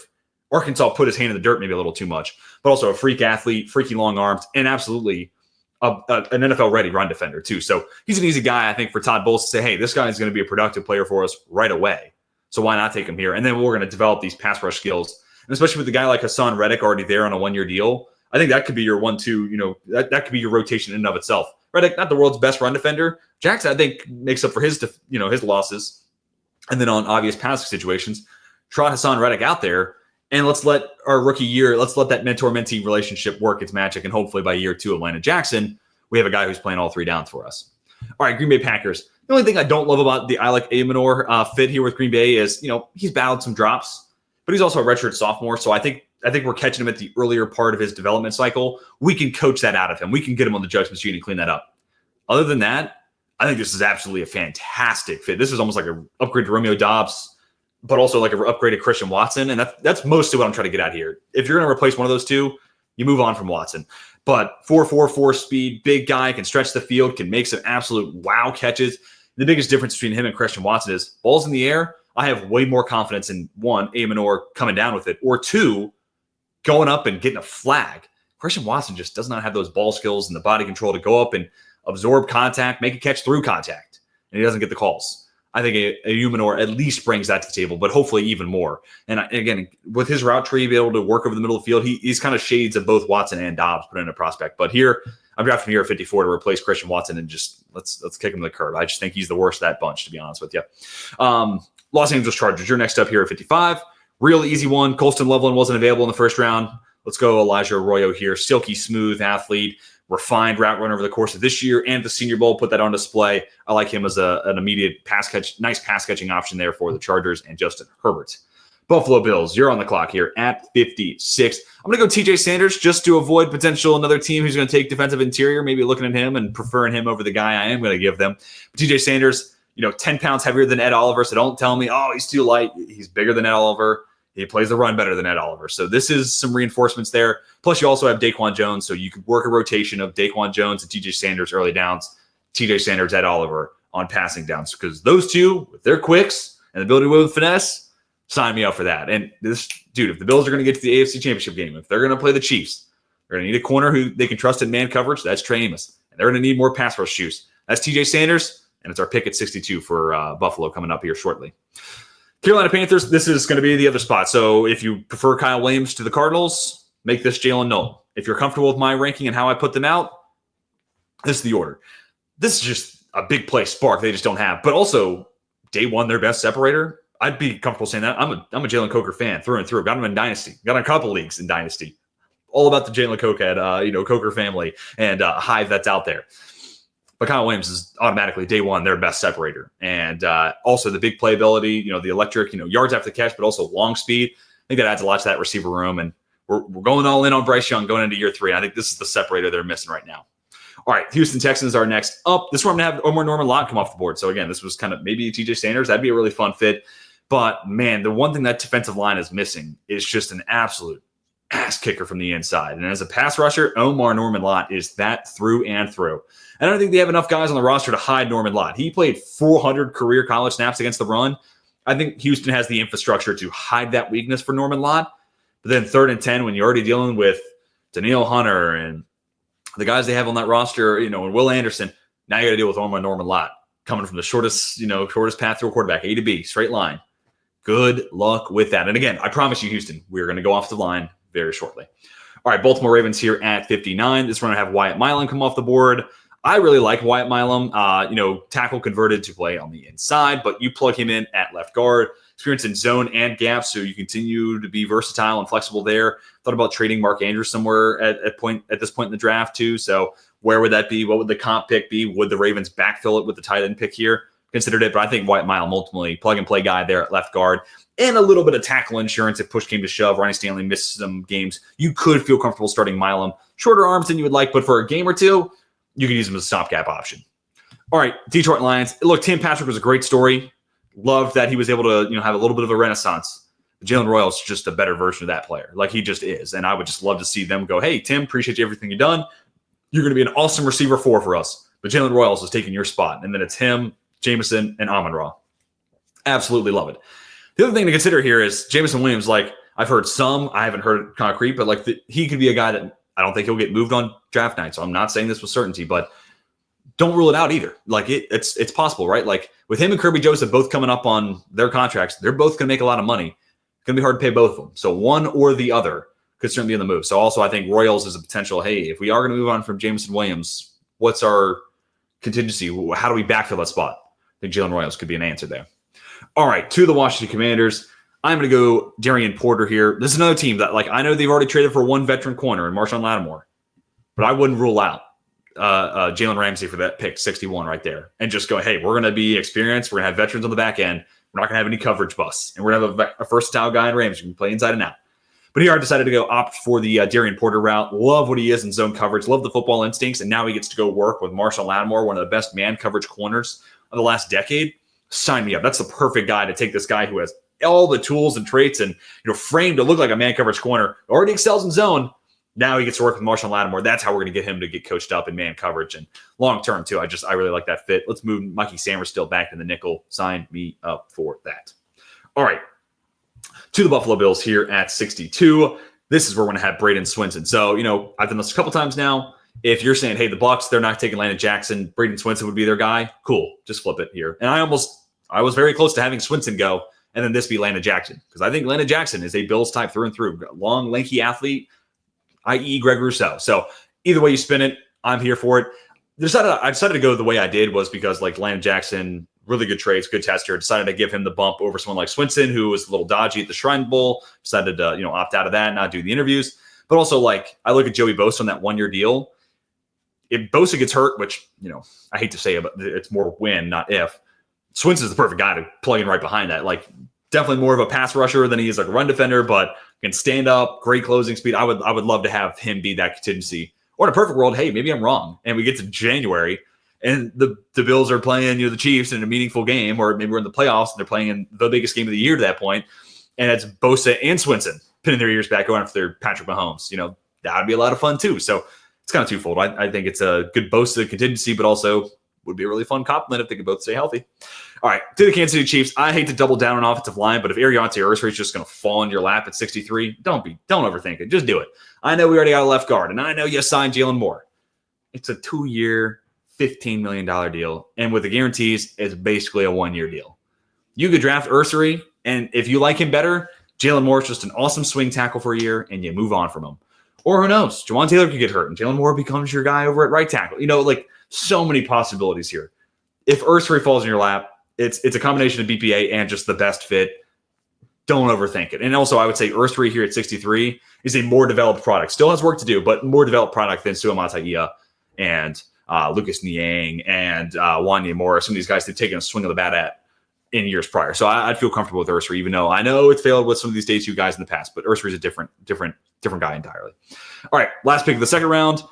Arkansas put his hand in the dirt maybe a little too much. But also a freak athlete, freaky long arms, and absolutely an NFL-ready run defender, too. So he's an easy guy, I think, for Todd Bowles to say, hey, this guy is going to be a productive player for us right away. So why not take him here? And then we're going to develop these pass rush skills. And especially with a guy like Hassan Reddick already there on a one-year deal, I think that could be your 1-2, that could be your rotation in and of itself. Reddick, not the world's best run defender. Jackson, I think, makes up for his losses. And then on obvious passing situations, trot Hassan Reddick out there, and let's let that mentor-mentee relationship work its magic. And hopefully by year 2 of Landon Jackson, we have a guy who's playing all 3 downs for us. All right, Green Bay Packers. The only thing I don't love about the Alec Amenor fit here with Green Bay is, he's battled some drops, but he's also a redshirt sophomore. So I think we're catching him at the earlier part of his development cycle. We can coach that out of him. We can get him on the judgment sheet and clean that up. Other than that, I think this is absolutely a fantastic fit. This is almost like an upgrade to Romeo Doubs, but also like an upgrade to Christian Watson. And that's mostly what I'm trying to get at here. If you're going to replace one of those two, you move on from Watson. But 4.44 speed, big guy, can stretch the field, can make some absolute wow catches. The biggest difference between him and Christian Watson is balls in the air. I have way more confidence in, 1, Amenor coming down with it, or 2, going up and getting a flag. Christian Watson just does not have those ball skills and the body control to go up and absorb contact, make a catch through contact, and he doesn't get the calls. I think a Amenor at least brings that to the table, but hopefully even more. And again, with his route tree, be able to work over the middle of the field, he's kind of shades of both Watson and Dobbs put in a prospect. But here, I'm drafting here at 54 to replace Christian Watson and just let's kick him to the curb. I just think he's the worst of that bunch, to be honest with you. Los Angeles Chargers, you're next up here at 55. Real easy one. Colston Loveland wasn't available in the first round. Let's go Elijah Arroyo here. Silky smooth athlete, refined route runner over the course of this year and the Senior Bowl. Put that on display. I like him as an immediate nice pass catching option there for the Chargers and Justin Herbert. Buffalo Bills, you're on the clock here at 56. I'm going to go TJ Sanders just to avoid potential another team who's going to take defensive interior, maybe looking at him and preferring him over the guy I am going to give them. But TJ Sanders, 10 pounds heavier than Ed Oliver, so don't tell me, oh, he's too light. He's bigger than Ed Oliver. He plays the run better than Ed Oliver. So this is some reinforcements there. Plus, you also have Daquan Jones, so you could work a rotation of Daquan Jones and TJ Sanders early downs, TJ Sanders, Ed Oliver on passing downs, because those two, with their quicks and the ability to move with finesse, sign me up for that. And this dude, if the Bills are going to get to the AFC Championship game, if they're going to play the Chiefs, they're going to need a corner who they can trust in man coverage. That's Trey Amos. And they're going to need more pass rush juice. That's TJ Sanders, and it's our pick at 62 for Buffalo coming up here shortly. Carolina Panthers, this is going to be the other spot. So if you prefer Kyle Williams to the Cardinals, make this Jalen Noel. If you're comfortable with my ranking and how I put them out, this is the order. This is just a big play spark they just don't have. But also, day one, their best separator. I'd be comfortable saying that. I'm a Jalen Coker fan through and through. Got him in Dynasty. Got a couple leagues in Dynasty. All about the Jalen Coker, Coker family and hive that's out there. But Kyle Williams is automatically day one their best separator. And also the big playability, the electric, yards after the catch, but also long speed. I think that adds a lot to that receiver room. And we're going all in on Bryce Young going into year 3. I think this is the separator they're missing right now. All right, Houston Texans are next up. This is where I'm going to have Omar Norman Lott come off the board. So again, this was kind of maybe TJ Sanders. That'd be a really fun fit. But man, the one thing that defensive line is missing is just an absolute ass kicker from the inside. And as a pass rusher, Omar Norman Lott is that through and through. I don't think they have enough guys on the roster to hide Norman Lott. He played 400 career college snaps against the run. I think Houston has the infrastructure to hide that weakness for Norman Lott. But then 3rd and 10, when you're already dealing with Danielle Hunter and the guys they have on that roster, and Will Anderson, now you got to deal with Omar Norman Lott coming from the shortest path to a quarterback, A to B, straight line. Good luck with that. And again, I promise you, Houston, we're going to go off the line very shortly. All right, Baltimore Ravens here at 59. This run I have Wyatt Milam come off the board. I really like Wyatt Milam. Tackle converted to play on the inside, but you plug him in at left guard. Experience in zone and gap, so you continue to be versatile and flexible there. Thought about trading Mark Andrews somewhere at this point in the draft too. So where would that be? What would the comp pick be? Would the Ravens backfill it with the tight end pick here? Considered it, but I think Wyatt Milam ultimately plug and play guy there at left guard. And a little bit of tackle insurance if push came to shove. Ronnie Stanley missed some games. You could feel comfortable starting Milam. Shorter arms than you would like, but for a game or two, you could use him as a stopgap option. All right, Detroit Lions. Look, Tim Patrick was a great story. Loved that he was able to have a little bit of a renaissance. Jalen Royal is just a better version of that player. Like he just is. And I would just love to see them go, hey, Tim, appreciate you everything you've done. You're going to be an awesome receiver 4 for us. but Jalen Royals is taking your spot. And then it's him, Jameson, and Amon-Ra. Absolutely love it. The other thing to consider here is Jameson Williams. Like, I've heard some, I haven't heard concrete, but like he could be a guy that I don't think he'll get moved on draft night. So I'm not saying this with certainty, but don't rule it out either. Like it's possible, right? Like with him and Kirby Joseph both coming up on their contracts, they're both going to make a lot of money. It's going to be hard to pay both of them. So one or the other could certainly be on the move. So also I think Royals is a potential, hey, if we are going to move on from Jameson Williams, what's our contingency? How do we backfill that spot? I think Jalen Royals could be an answer there. All right, to the Washington Commanders. I'm going to go Darian Porter here. This is another team that, like, I know they've already traded for one veteran corner in Marshawn Lattimore, but I wouldn't rule out Jalen Ramsey for that pick, 61 right there, and just go, hey, we're going to be experienced. We're going to have veterans on the back end. We're not going to have any coverage busts, and we're going to have a versatile guy in Ramsey who can play inside and out. But here I decided to go opt for the Darian Porter route. Love what he is in zone coverage. Love the football instincts, and now he gets to go work with Marshawn Lattimore, one of the best man coverage corners of the last decade. Sign me up. That's the perfect guy to take this guy who has all the tools and traits and framed to look like a man coverage corner. Already excels in zone. Now he gets to work with Marshawn Lattimore. That's how we're going to get him to get coached up in man coverage and long term too. I really like that fit. Let's move Mikey Samerstill back in the nickel. Sign me up for that. All right, to the Buffalo Bills here at 62. This is where we're going to have Braden Swinson. So I've done this a couple times now. If you're saying, hey, the Bucs, they're not taking Landon Jackson, Braden Swinson would be their guy, cool. Just flip it here. And I was very close to having Swinson go and then this be Landon Jackson, because I think Landon Jackson is a Bills type through and through. Long, lanky athlete, i.e. Greg Rousseau. So either way you spin it, I'm here for it. I decided to go the way I did was because like Landon Jackson, really good traits, good tester. Decided to give him the bump over someone like Swinson, who was a little dodgy at the Shrine Bowl. Decided to opt out of that and not do the interviews. But also, like, I look at Joey Bosa on that 1-year deal. If Bosa gets hurt, which I hate to say it, but it's more when, not if. Swinson's the perfect guy to plug in right behind that. Like, definitely more of a pass rusher than he is like a run defender, but can stand up, great closing speed. I would love to have him be that contingency. Or in a perfect world, hey, maybe I'm wrong, and we get to January and the Bills are playing the Chiefs in a meaningful game, or maybe we're in the playoffs and they're playing in the biggest game of the year to that point, and it's Bosa and Swinson pinning their ears back going after their Patrick Mahomes. That would be a lot of fun too. So it's kind of twofold. I think it's a good Bosa contingency, but also would be a really fun compliment if they could both stay healthy. All right, to the Kansas City Chiefs. I hate to double down on offensive line, but if Ariante Ursary is just going to fall in your lap at 63, don't overthink it. Just do it. I know we already got a left guard, and I know you signed Jalen Moore. It's a 2-year, $15 million deal, and with the guarantees, it's basically a 1-year deal. You could draft Ursary, and if you like him better, Jalen Moore is just an awesome swing tackle for a year, and you move on from him. Or who knows? Jawan Taylor could get hurt, and Jalen Moore becomes your guy over at right tackle. So many possibilities here. If Ursary falls in your lap, it's a combination of BPA and just the best fit. Don't overthink it. And also, I would say Ursary here at 63 is a more developed product. Still has work to do, but more developed product than Sua Mata'ia and Lucas Niang and Wanya Moore. Some of these guys they've taken a swing of the bat at in years prior. So I'd feel comfortable with Ursary, even though I know it's failed with some of these day 2 guys in the past, but Ursary is a different guy entirely. All right, last pick of the second round.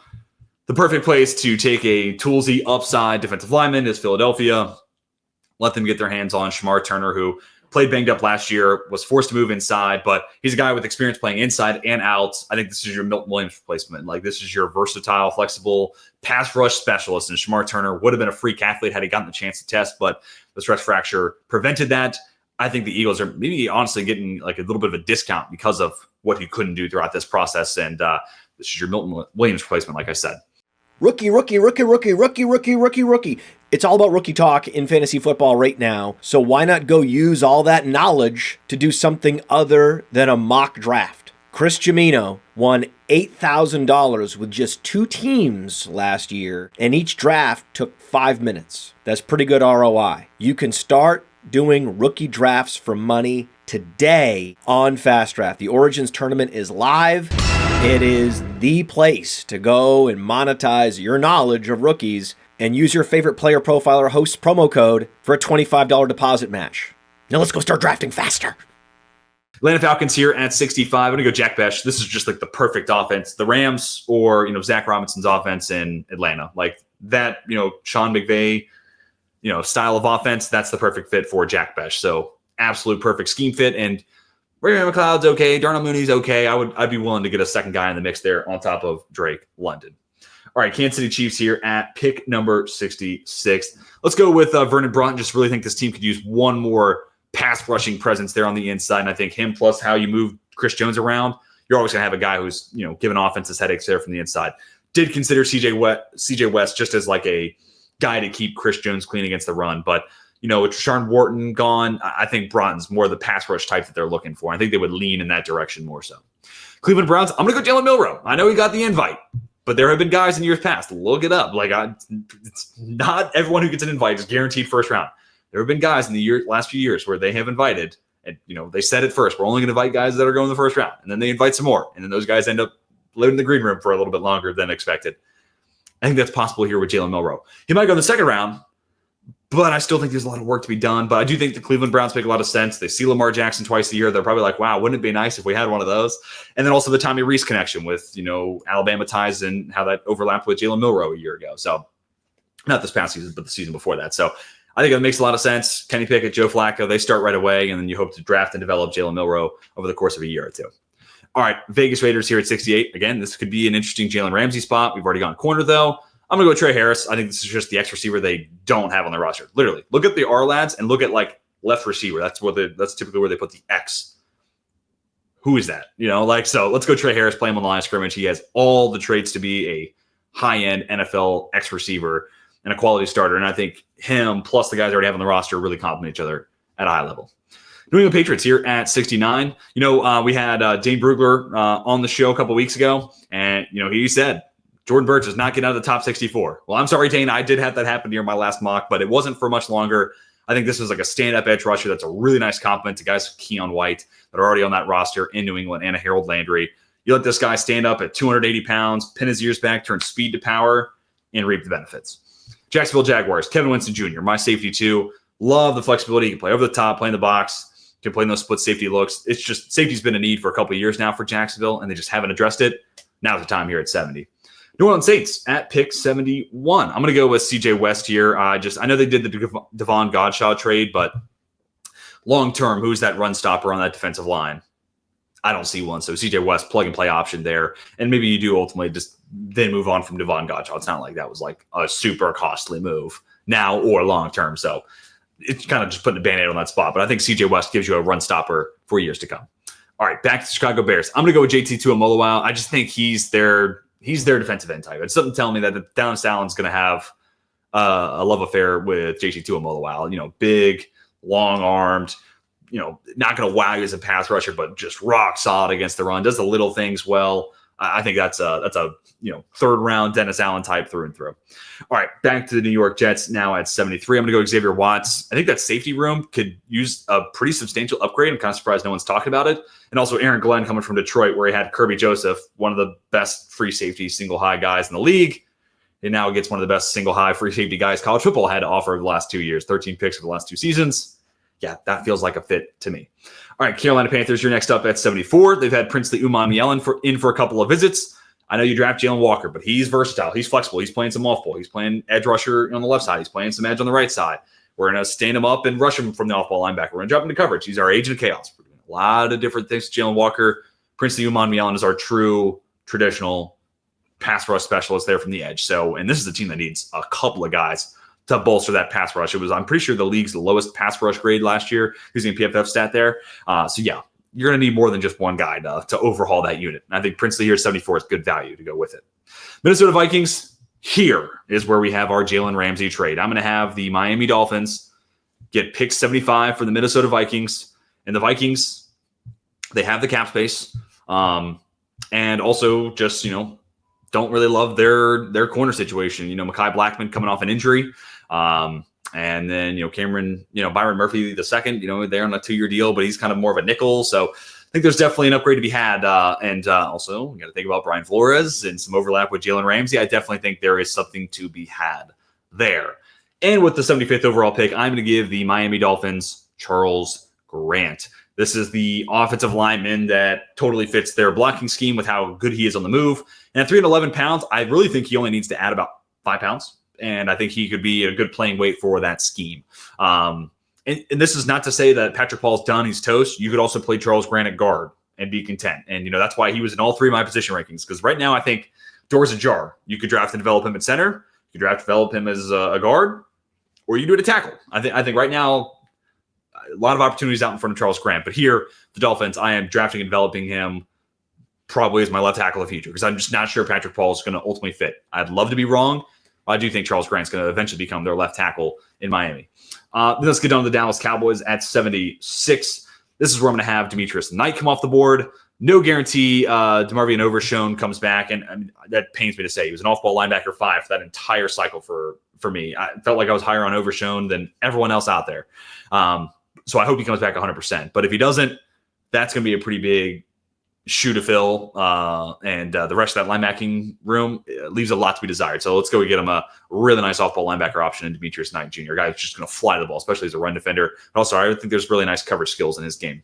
The perfect place to take a toolsy upside defensive lineman is Philadelphia. Let them get their hands on Shamar Turner, who played banged up last year, was forced to move inside, but he's a guy with experience playing inside and out. I think this is your Milton Williams replacement. Like, this is your versatile, flexible pass rush specialist, and Shamar Turner would have been a freak athlete had he gotten the chance to test, but the stress fracture prevented that. I think the Eagles are maybe honestly getting like a little bit of a discount because of what he couldn't do throughout this process, and this is your Milton Williams replacement, like I said. Rookie. It's all about rookie talk in fantasy football right now. So why not go use all that knowledge to do something other than a mock draft? Chris Jimino won $8,000 with just 2 teams last year, and each draft took 5 minutes. That's pretty good ROI. You can start doing rookie drafts for money today on Fast Draft. The Origins tournament is live. It is the place to go and monetize your knowledge of rookies and use your favorite player profiler host promo code for a $25 deposit match. Now let's go start drafting faster. Atlanta Falcons here at 65. I'm going to go Jack Besh. This is just like the perfect offense. The Rams or, Zach Robinson's offense in Atlanta. Like that, Sean McVay, style of offense, that's the perfect fit for Jack Besh. So absolute perfect scheme fit. And Ray McLeod's okay. Darnell Mooney's okay. I'd be willing to get a second guy in the mix there on top of Drake London. All right, Kansas City Chiefs here at pick number 66. Let's go with Vernon Broughton. Just really think this team could use one more pass rushing presence there on the inside. And I think him plus how you move Chris Jones around, you're always going to have a guy who's, giving offenses headaches there from the inside. Did consider CJ West just as like a guy to keep Chris Jones clean against the run. But, with Trashard Wharton gone, I think Broughton's more the pass rush type that they're looking for. I think they would lean in that direction more so. Cleveland Browns, I'm going to go Jalen Milroe. I know he got the invite, but there have been guys in years past. Look it up. It's not everyone who gets an invite is guaranteed first round. There have been guys in the last few years where they have invited, and they said it first. We're only going to invite guys that are going in the first round, and then they invite some more, and then those guys end up living in the green room for a little bit longer than expected. I think that's possible here with Jalen Milroe. He might go in the second round, but I still think there's a lot of work to be done. But I do think the Cleveland Browns make a lot of sense. They see Lamar Jackson twice a year. They're probably like, wow, wouldn't it be nice if we had one of those? And then also the Tommy Reese connection with, Alabama ties and how that overlapped with Jalen Milroe a year ago. So not this past season, but the season before that. So I think it makes a lot of sense. Kenny Pickett, Joe Flacco, they start right away, and then you hope to draft and develop Jalen Milroe over the course of a year or two. All right, Vegas Raiders here at 68. Again, this could be an interesting Jalen Ramsey spot. We've already gone corner, though. I'm going to go Trey Harris. I think this is just the X receiver they don't have on their roster. Literally, look at the R lads and look at left receiver. That's typically where they put the X. Who is that? So let's go Trey Harris, play him on the line of scrimmage. He has all the traits to be a high-end NFL X receiver and a quality starter. And I think him plus the guys I already have on the roster really complement each other at a high level. New England Patriots here at 69. We had Dane Brugler on the show a couple weeks ago, and he said Jordan Burch is not getting out of the top 64. Well, I'm sorry, Dane. I did have that happen near my last mock, but it wasn't for much longer. I think this is like a stand-up edge rusher that's a really nice compliment to guys like Keon White that are already on that roster in New England and a Harold Landry. You let this guy stand up at 280 pounds, pin his ears back, turn speed to power, and reap the benefits. Jacksonville Jaguars, Kevin Winston Jr., my safety too. Love the flexibility. He can play over the top, play in the box, can play in those split safety looks. It's just safety's been a need for a couple of years now for Jacksonville, and they just haven't addressed it. Now's the time here at 70. New Orleans Saints at pick 71. I'm going to go with CJ West here. I know they did the Devon Godshaw trade, but long-term, who's that run stopper on that defensive line? I don't see one. So CJ West, plug-and-play option there. And maybe you do ultimately just then move on from Devon Godshaw. It's not like that was like a super costly move now or long-term. So it's kind of just putting a Band-Aid on that spot. But I think CJ West gives you a run stopper for years to come. All right, back to the Chicago Bears. I'm going to go with JT Tuimoloau. I just think he's their defensive end type. It's something telling me that Dallas Allen's going to have a love affair with JT Tuimoloau. Big, long-armed, not going to wow you as a pass rusher, but just rock solid against the run. Does the little things well. I think that's a third round Dennis Allen type through and through. All right, back to the New York Jets now at 73. I'm going to go Xavier Watts. I think that safety room could use a pretty substantial upgrade. I'm kind of surprised no one's talking about it. And also Aaron Glenn coming from Detroit, where he had Kirby Joseph, one of the best free safety single high guys in the league. And now gets one of the best single high free safety guys college football had to offer over the last 2 years, 13 picks over the last 2 seasons. Yeah, that feels like a fit to me. All right, Carolina Panthers, you're next up at 74. They've had Princely Umanmielen in for a couple of visits. I know you draft Jalen Walker, but he's versatile. He's flexible. He's playing some off-ball. He's playing edge rusher on the left side. He's playing some edge on the right side. We're going to stand him up and rush him from the off-ball linebacker. We're going to drop him into coverage. He's our agent of chaos. We're doing a lot of different things. Jalen Walker, Princely Umanmielen is our true traditional pass rush specialist there from the edge. So, and this is a team that needs a couple of guys to bolster that pass rush. I'm pretty sure the league's lowest pass rush grade last year using a PFF stat there. So yeah, you're going to need more than just one guy to overhaul that unit. And I think Princely here at 74 is good value to go with it. Minnesota Vikings, here is where we have our Jalen Ramsey trade. I'm going to have the Miami Dolphins get pick 75 for the Minnesota Vikings. And the Vikings, they have the cap space. And also just, don't really love their corner situation. Mekhi Blackman coming off an injury. And then, Cameron, Byron Murphy the second, they're on a 2-year deal, but he's kind of more of a nickel. So I think there's definitely an upgrade to be had. And also, we got to think about Brian Flores and some overlap with Jalen Ramsey. I definitely think there is something to be had there. And with the 75th overall pick, I'm going to give the Miami Dolphins Charles Grant. This is the offensive lineman that totally fits their blocking scheme with how good he is on the move. And at 311 pounds, I really think he only needs to add about 5 pounds. And I think he could be a good playing weight for that scheme. And this is not to say that Patrick Paul's done, he's toast. You could also play Charles Grant at guard and be content. And, that's why he was in all 3 of my position rankings. Because right now I think doors ajar. You could draft and develop him at center. You could draft and develop him as a guard, or you do it at tackle. I think right now, a lot of opportunities out in front of Charles Grant. But here, the Dolphins, I am drafting and developing him probably as my left tackle of the future because I'm just not sure Patrick Paul is going to ultimately fit. I'd love to be wrong. I do think Charles Grant's going to eventually become their left tackle in Miami. Let's get down to the Dallas Cowboys at 76. This is where I'm going to have Demetrius Knight come off the board. No guarantee DeMarvion Overshown comes back, and I mean, that pains me to say. He was an off-ball linebacker 5 for that entire cycle for me. I felt like I was higher on Overshown than everyone else out there. So I hope he comes back 100%. But if he doesn't, that's going to be a pretty big shoe to fill, and the rest of that linebacking room leaves a lot to be desired. So let's go get him a really nice off-ball linebacker option in Demetrius Knight Jr., a guy who's just going to fly the ball, especially as a run defender. But also, I think there's really nice coverage skills in his game.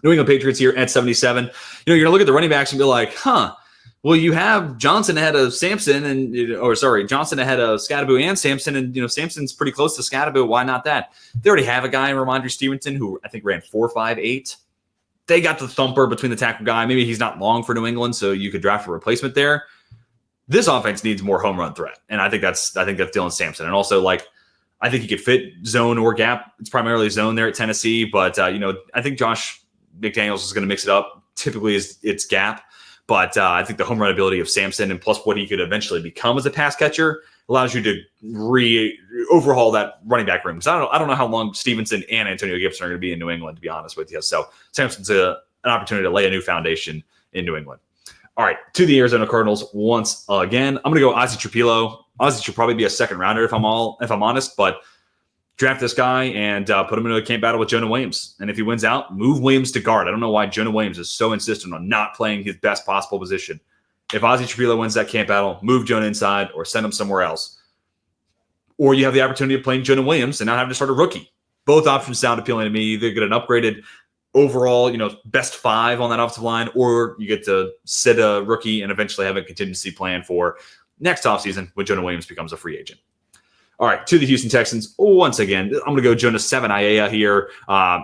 New England Patriots here at 77. You're going to look at the running backs and be like, well, you have Johnson ahead of Sampson Johnson ahead of Scadaboo and Sampson, and Sampson's pretty close to Scadaboo. Why not that? They already have a guy in Ramondre Stevenson who I think ran 4.58. They got the thumper between the tackle guy. Maybe he's not long for New England, so you could draft a replacement there. This offense needs more home run threat, and I think that's Dylan Sampson. And also, I think he could fit zone or gap. It's primarily zone there at Tennessee, but I think Josh McDaniels is going to mix it up. Typically, it's gap, but I think the home run ability of Sampson and plus what he could eventually become as a pass catcher allows you to overhaul that running back room. Because I don't know how long Stevenson and Antonio Gibson are going to be in New England, to be honest with you. So Sampson's an opportunity to lay a new foundation in New England. All right, to the Arizona Cardinals once again. I'm going to go Ozzie Trapilo. Ozzie should probably be a second rounder if I'm honest, but draft this guy and put him into a camp battle with Jonah Williams. And if he wins out, move Williams to guard. I don't know why Jonah Williams is so insistent on not playing his best possible position. If Ozzie Trapilo wins that camp battle, move Jonah inside or send him somewhere else. Or you have the opportunity of playing Jonah Williams and not having to start a rookie. Both options sound appealing to me. Either get an upgraded overall, best 5 on that offensive line, or you get to sit a rookie and eventually have a contingency plan for next offseason when Jonah Williams becomes a free agent. All right, to the Houston Texans. Once again, I'm going to go Jonas Seven-Aiea here.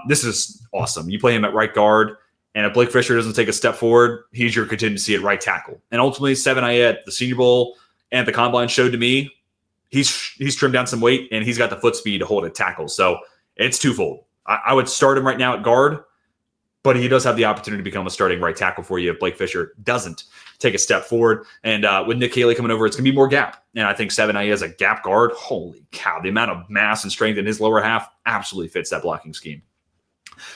This is awesome. You play him at right guard, and if Blake Fisher doesn't take a step forward, he's your contingency at right tackle. And ultimately, Seven-Aiea at the Senior Bowl and the Combine showed to me he's trimmed down some weight, and he's got the foot speed to hold a tackle. So it's twofold. I would start him right now at guard, but he does have the opportunity to become a starting right tackle for you if Blake Fisher doesn't take a step forward. And with Nick Haley coming over, it's going to be more gap. And I think Seven-Aiea as a gap guard, holy cow, the amount of mass and strength in his lower half absolutely fits that blocking scheme.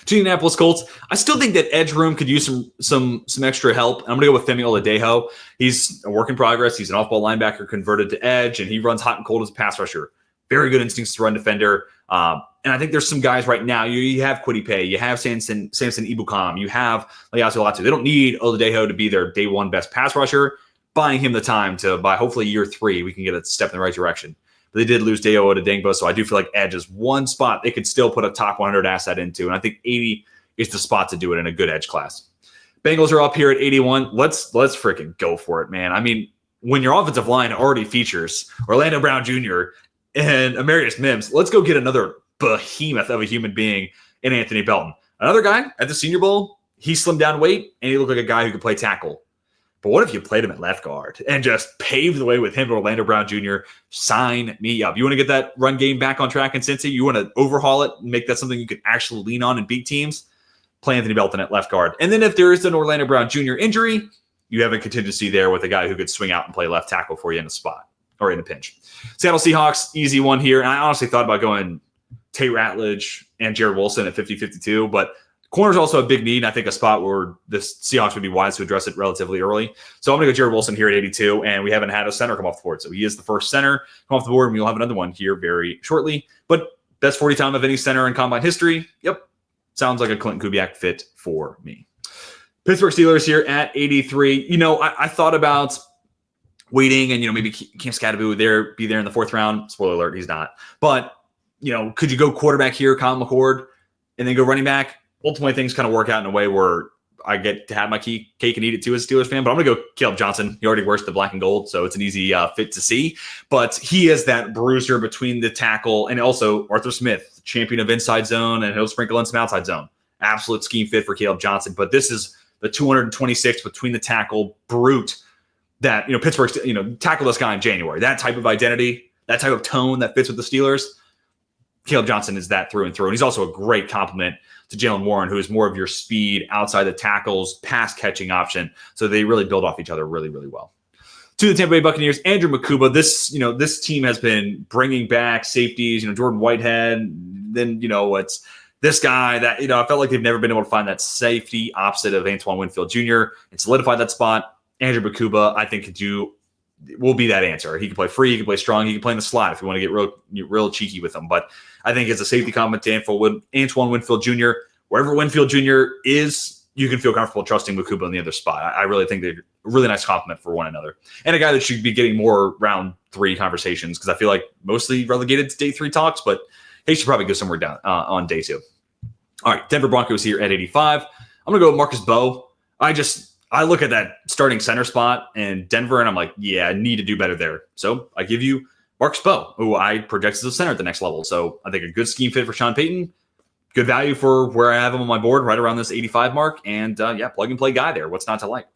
To the Indianapolis Colts, I still think that edge room could use some extra help. I'm going to go with Femi Oladejo. He's a work in progress. He's an off-ball linebacker converted to edge, and he runs hot and cold as a pass rusher. Very good instincts to run defender. And I think there's some guys right now. You have Kwity Paye, you have Samson Ibukam, you have Leasu Latu. They don't need Oladejo to be their day one best pass rusher. Buying him the time to, by hopefully year 3, we can get a step in the right direction. But they did lose Deo Odedengbo, so I do feel like edge is one spot they could still put a top 100 asset into. And I think 80 is the spot to do it in a good edge class. Bengals are up here at 81. Let's freaking go for it, man. I mean, when your offensive line already features Orlando Brown Jr. and Amarius Mims, let's go get another behemoth of a human being in Anthony Belton. Another guy at the Senior Bowl, he slimmed down weight, and he looked like a guy who could play tackle. But what if you played him at left guard and just paved the way with him to Orlando Brown Jr.? Sign me up. You want to get that run game back on track in Cincy? You want to overhaul it and make that something you can actually lean on and beat teams? Play Anthony Belton at left guard. And then if there is an Orlando Brown Jr. injury, you have a contingency there with a guy who could swing out and play left tackle for you in a spot or in a pinch. Seattle Seahawks, easy one here. And I honestly thought about going Tate Ratledge and Jared Wilson at 50-52, but corner's also a big need, and I think a spot where the Seahawks would be wise to address it relatively early. So I'm going to go Jared Wilson here at 82, and we haven't had a center come off the board. So he is the first center come off the board, and we'll have another one here very shortly. But best 40 time of any center in Combine history. Yep. Sounds like a Clinton Kubiak fit for me. Pittsburgh Steelers here at 83. I thought about waiting and, maybe Cam Scadaboo would be there in the 4th round. Spoiler alert, he's not. But, could you go quarterback here, Colin McCord, and then go running back? Ultimately, things kind of work out in a way where I get to have my cake and eat it too as a Steelers fan. But I'm going to go Caleb Johnson. He already wears the black and gold, so it's an easy fit to see. But he is that bruiser between the tackle and also Arthur Smith, champion of inside zone, and he'll sprinkle in some outside zone. Absolute scheme fit for Caleb Johnson. But this is the 226 between the tackle brute that, Pittsburgh's, tackle this guy in January, that type of identity, that type of tone that fits with the Steelers. Caleb Johnson is that through and through. And he's also a great complement to Jalen Warren, who is more of your speed outside the tackles, pass catching option. So they really build off each other really, really well. To the Tampa Bay Buccaneers, Andrew Makuba. This team has been bringing back safeties, Jordan Whitehead. Then, it's this guy that, I felt like they've never been able to find that safety opposite of Antoine Winfield Jr. and solidify that spot. Andrew Makuba, I think, will be that answer. He can play free, he can play strong, he can play in the slot if you want to get real cheeky with him. But I think as a safety complement to Antoine Winfield Jr., wherever Winfield Jr. is, you can feel comfortable trusting Makuba in the other spot. I really think they're a really nice complement for one another. And a guy that should be getting more round 3 conversations, because I feel like mostly relegated to day 3 talks, but he should probably go somewhere down on day 2. All right, Denver Broncos here at 85. I'm going to go with Marcus Bowe. I look at that starting center spot in Denver, and I'm like, yeah, I need to do better there. So I give you Marcus Bowe, who I project as a center at the next level. So I think a good scheme fit for Sean Payton, good value for where I have him on my board, right around this 85 mark. And plug and play guy there. What's not to like?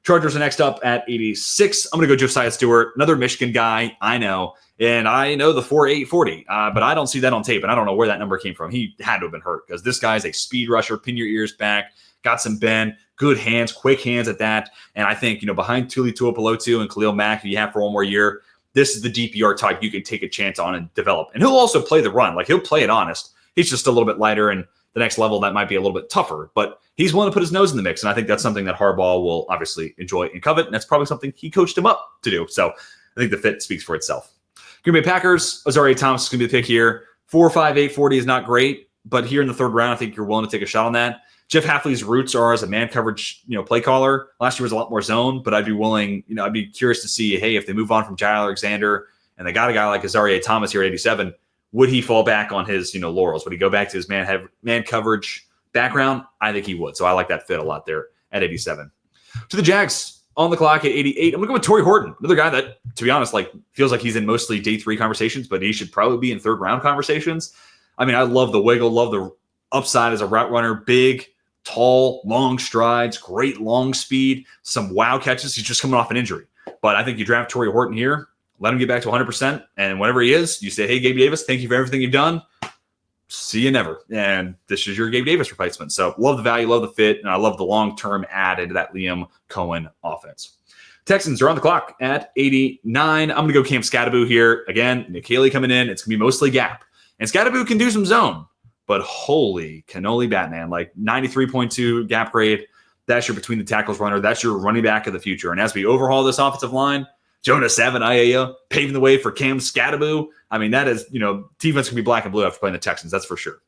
Chargers are next up at 86. I'm going to go Josiah Stewart, another Michigan guy. I know. And I know the 4.840, but I don't see that on tape, and I don't know where that number came from. He had to have been hurt because this guy's a speed rusher, pin your ears back, got some bend, good hands, quick hands at that. And I think, behind Tuli Tuipulotu and Khalil Mack, who you have for one more year, this is the DPR type you can take a chance on and develop. And he'll also play the run. Like, he'll play it honest. He's just a little bit lighter, and the next level, that might be a little bit tougher. But he's willing to put his nose in the mix, and I think that's something that Harbaugh will obviously enjoy and covet, and that's probably something he coached him up to do. So I think the fit speaks for itself. Green Bay Packers, Azareye'h Thomas is going to be the pick here. 4.5, 8.40 is not great, but here in the third round, I think you're willing to take a shot on that. Jeff Hafley's roots are as a man coverage, play caller. Last year was a lot more zone, but I'd be willing, I'd be curious to see, hey, if they move on from Jai Alexander and they got a guy like Azareye'h Thomas here at 87, would he fall back on his, laurels? Would he go back to his man coverage background? I think he would. So I like that fit a lot there at 87. To the Jags on the clock at 88. I'm going to go with Torrey Horton, another guy that, to be honest, feels like he's in mostly day 3 conversations, but he should probably be in third round conversations. I mean, I love the wiggle, love the upside as a route runner, big, tall, long strides, great long speed, some wow catches. He's just coming off an injury. But I think you draft Torrey Horton here, let him get back to 100%, and whenever he is, you say, hey, Gabe Davis, thank you for everything you've done. See you never. And this is your Gabe Davis replacement. So love the value, love the fit, and I love the long-term add into that Liam Cohen offense. Texans are on the clock at 89. I'm going to go Cam Skattebo here. Again, Nick Haley coming in. It's going to be mostly gap. And Skattebo can do some zone, but holy cannoli Batman, 93.2 gap grade. That's your between the tackles runner. That's your running back of the future. And as we overhaul this offensive line, Jonas Avonaya paving the way for Cam Skattebo. I mean, that is, defense can be black and blue after playing the Texans. That's for sure.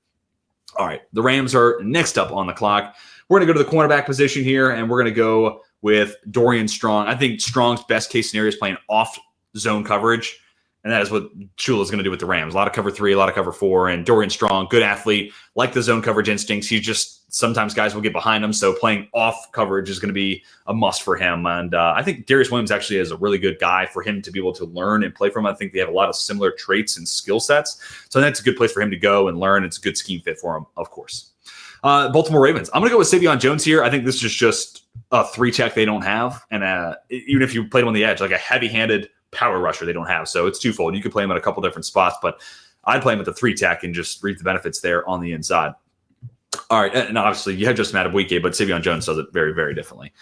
All right. The Rams are next up on the clock. We're going to go to the cornerback position here, and we're going to go with Dorian Strong. I think Strong's best case scenario is playing off zone coverage, and that is what Shula is going to do with the Rams. A lot of cover 3, a lot of cover 4, and Dorian Strong, good athlete, like the zone coverage instincts. He just, sometimes guys will get behind him, so playing off coverage is going to be a must for him. And I think Darius Williams actually is a really good guy for him to be able to learn and play from. I think they have a lot of similar traits and skill sets, so that's a good place for him to go and learn. It's a good scheme fit for him, of course. Baltimore Ravens. I'm going to go with Savion Jones here. I think this is just a 3-tech they don't have, and even if you played him on the edge, like a heavy-handed power rusher they don't have. So it's twofold. You could play him at a couple different spots, but I'd play him at the 3-tech and just reap the benefits there on the inside. All right, and obviously you had just Madubuike, but Savion Jones does it very, very differently.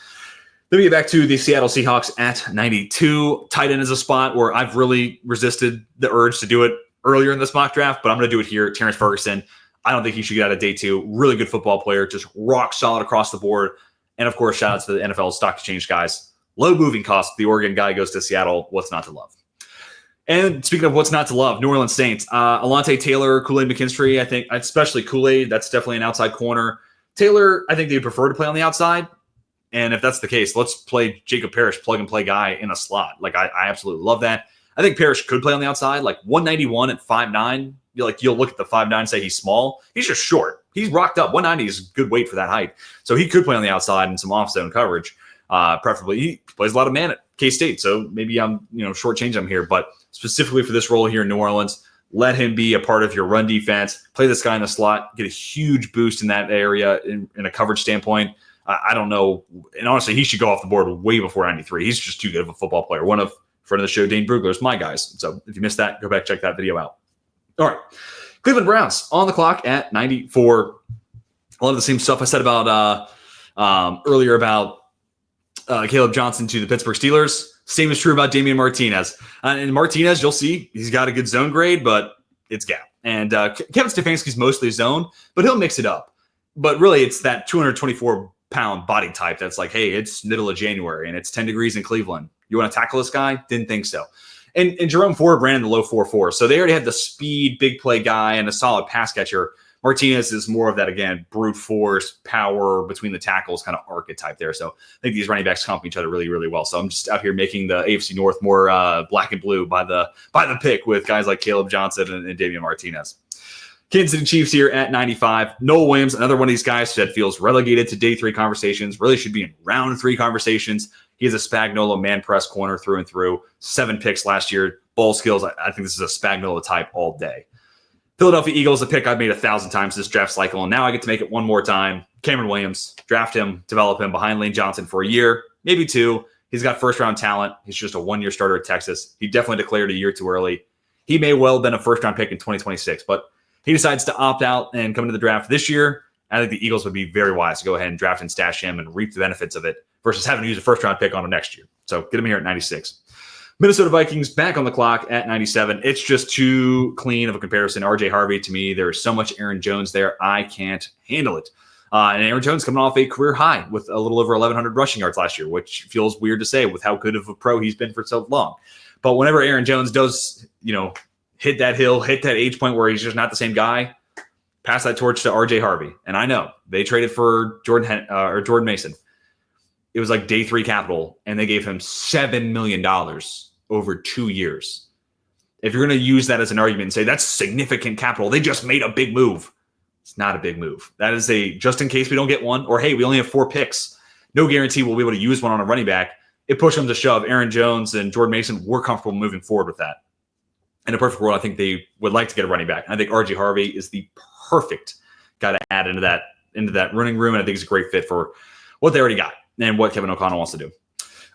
Then we get back to the Seattle Seahawks at 92. Tight end is a spot where I've really resisted the urge to do it earlier in this mock draft, but I'm going to do it here. Terrence Ferguson. I don't think he should get out of day 2. Really good football player, just rock solid across the board. And of course, shout out to the NFL stock exchange guys. Low moving cost. The Oregon guy goes to Seattle. What's not to love? And speaking of what's not to love, New Orleans Saints, Alontae Taylor, Kool-Aid McKinstry, I think, especially Kool-Aid, that's definitely an outside corner. Taylor, I think they prefer to play on the outside. And if that's the case, let's play Jacob Parrish, plug and play guy in a slot. I absolutely love that. I think Parrish could play on the outside, 191 at 5'9". You'll look at the 5'9" and say he's small. He's just short. He's rocked up. 190 is good weight for that height. So he could play on the outside in some off-zone coverage. Preferably, he plays a lot of man at K-State, so maybe I'm shortchanging him here, but specifically for this role here in New Orleans, let him be a part of your run defense. Play this guy in the slot, get a huge boost in that area in a coverage standpoint. I don't know. And honestly, he should go off the board way before 93. He's just too good of a football player. One of friend of the show, Dane Brugler's my guys. So if you missed that, go back, check that video out. All right. Cleveland Browns on the clock at 94. A lot of the same stuff I said about earlier about Caleb Johnson to the Pittsburgh Steelers. Same is true about Damian Martinez. And Martinez, you'll see, he's got a good zone grade, but it's gap. And Kevin Stefanski's mostly zone, but he'll mix it up. But really, it's that 224-pound body type that's like, hey, it's middle of January, and it's 10 degrees in Cleveland. You want to tackle this guy? Didn't think so. And Jerome Ford ran in the low 4.4. So they already had the speed, big play guy, and a solid pass catcher. Martinez is more of that, again, brute force, power between the tackles kind of archetype there. So I think these running backs complement each other really, really well. So I'm just out here making the AFC North more black and blue by the pick with guys like Caleb Johnson and Damian Martinez. Kansas City Chiefs here at 95. Noah Williams, another one of these guys that feels relegated to day 3 conversations, really should be in round 3 conversations. He has a Spagnuolo man press corner through and through. 7 picks last year. Ball skills, I think this is a Spagnuolo type all day. Philadelphia Eagles, a pick I've made 1,000 times this draft cycle, and now I get to make it one more time. Cameron Williams, draft him, develop him behind Lane Johnson for a year, maybe 2. He's got first-round talent. He's just a 1-year starter at Texas. He definitely declared a year too early. He may well have been a first-round pick in 2026, but he decides to opt out and come into the draft this year. I think the Eagles would be very wise to go ahead and draft and stash him and reap the benefits of it versus having to use a first-round pick on him next year. So get him here at 96. Minnesota Vikings back on the clock at 97. It's just too clean of a comparison. RJ Harvey, to me, there's so much Aaron Jones there. I can't handle it. And Aaron Jones coming off a career high with a little over 1,100 rushing yards last year, which feels weird to say with how good of a pro he's been for so long. But whenever Aaron Jones does, hit that hill, hit that age point where he's just not the same guy, pass that torch to RJ Harvey. And I know they traded for Jordan Mason. It was like day 3 capital, and they gave him $7 million over 2 years. If you're going to use that as an argument and say that's significant capital, they just made a big move. It's not a big move. That is a just in case we don't get one, or hey, we only have 4 picks. No guarantee we'll be able to use one on a running back. It pushed them to shove. Aaron Jones and Jordan Mason were comfortable moving forward with that. In a perfect world, I think they would like to get a running back. I think RJ Harvey is the perfect guy to add into that running room, and I think he's a great fit for what they already got and what Kevin O'Connell wants to do.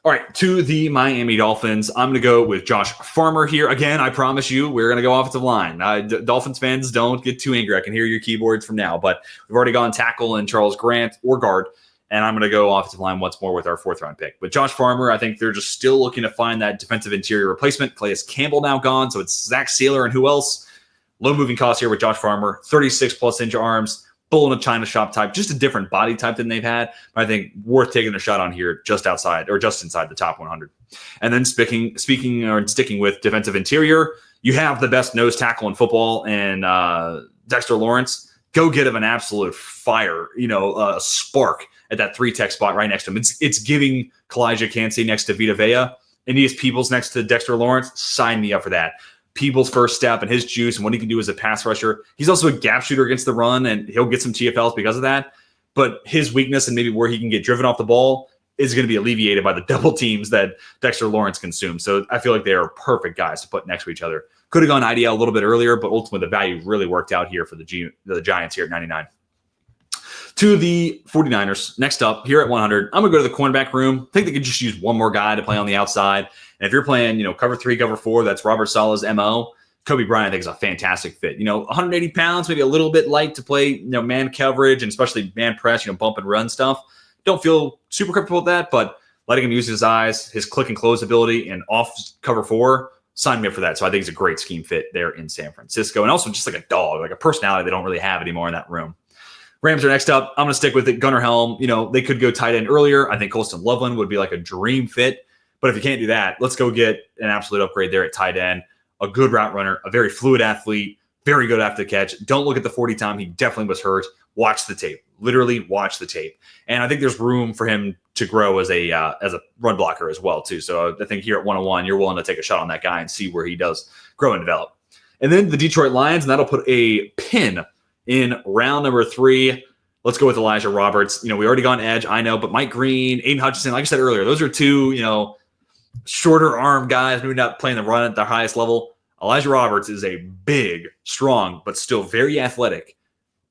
All right, to the Miami Dolphins. I'm going to go with Josh Farmer here. Again, I promise you, we're going to go offensive line. Dolphins fans, don't get too angry. I can hear your keyboards from now, but we've already gone tackle and Charles Grant or guard, and I'm going to go offensive line once more with our 4th-round pick. But Josh Farmer, I think they're just still looking to find that defensive interior replacement. Calais Campbell now gone, so it's Zach Saylor and who else? Low moving costs here with Josh Farmer, 36-plus inch arms, bull in a China shop type, just a different body type than they've had. But I think worth taking a shot on here just outside or just inside the top 100. And then speaking or sticking with defensive interior, you have the best nose tackle in football and Dexter Lawrence. Go get him an absolute fire, a spark at that 3-tech spot right next to him. It's giving Kalijah Kancey next to Vita Vea. Aeneas Peebles next to Dexter Lawrence. Sign me up for that. Peebles' first step and his juice and what he can do as a pass rusher. He's also a gap shooter against the run, and he'll get some TFLs because of that. But his weakness and maybe where he can get driven off the ball is going to be alleviated by the double teams that Dexter Lawrence consumes. So I feel like they are perfect guys to put next to each other. Could have gone IDL a little bit earlier, but ultimately the value really worked out here for the Giants here at 99. To the 49ers, next up here at 100, I'm going to go to the cornerback room. I think they could just use one more guy to play on the outside. And if you're playing, cover 3, cover 4, that's Robert Saleh's MO. Kobe Bryant, I think, is a fantastic fit. 180 pounds, maybe a little bit light to play, man coverage and especially man press, bump and run stuff. Don't feel super comfortable with that, but letting him use his eyes, his click and close ability, and off cover 4, sign me up for that. So I think it's a great scheme fit there in San Francisco. And also just like a dog, like a personality they don't really have anymore in that room. Rams are next up. I'm going to stick with it. Gunnar Helm, they could go tight end earlier. I think Colston Loveland would be like a dream fit. But if you can't do that, let's go get an absolute upgrade there at tight end. A good route runner, a very fluid athlete, very good after the catch. Don't look at the 40 time. He definitely was hurt. Watch the tape. Literally watch the tape. And I think there's room for him to grow as a run blocker as well, too. So I think here at 101, you're willing to take a shot on that guy and see where he does grow and develop. And then the Detroit Lions, and that'll put a pin in round number 3. Let's go with Elijah Roberts. We already gone edge, I know, but Mike Green, Aiden Hutchinson, like I said earlier, those are 2, shorter arm guys, maybe not playing the run at the highest level. Elijah Roberts is a big, strong, but still very athletic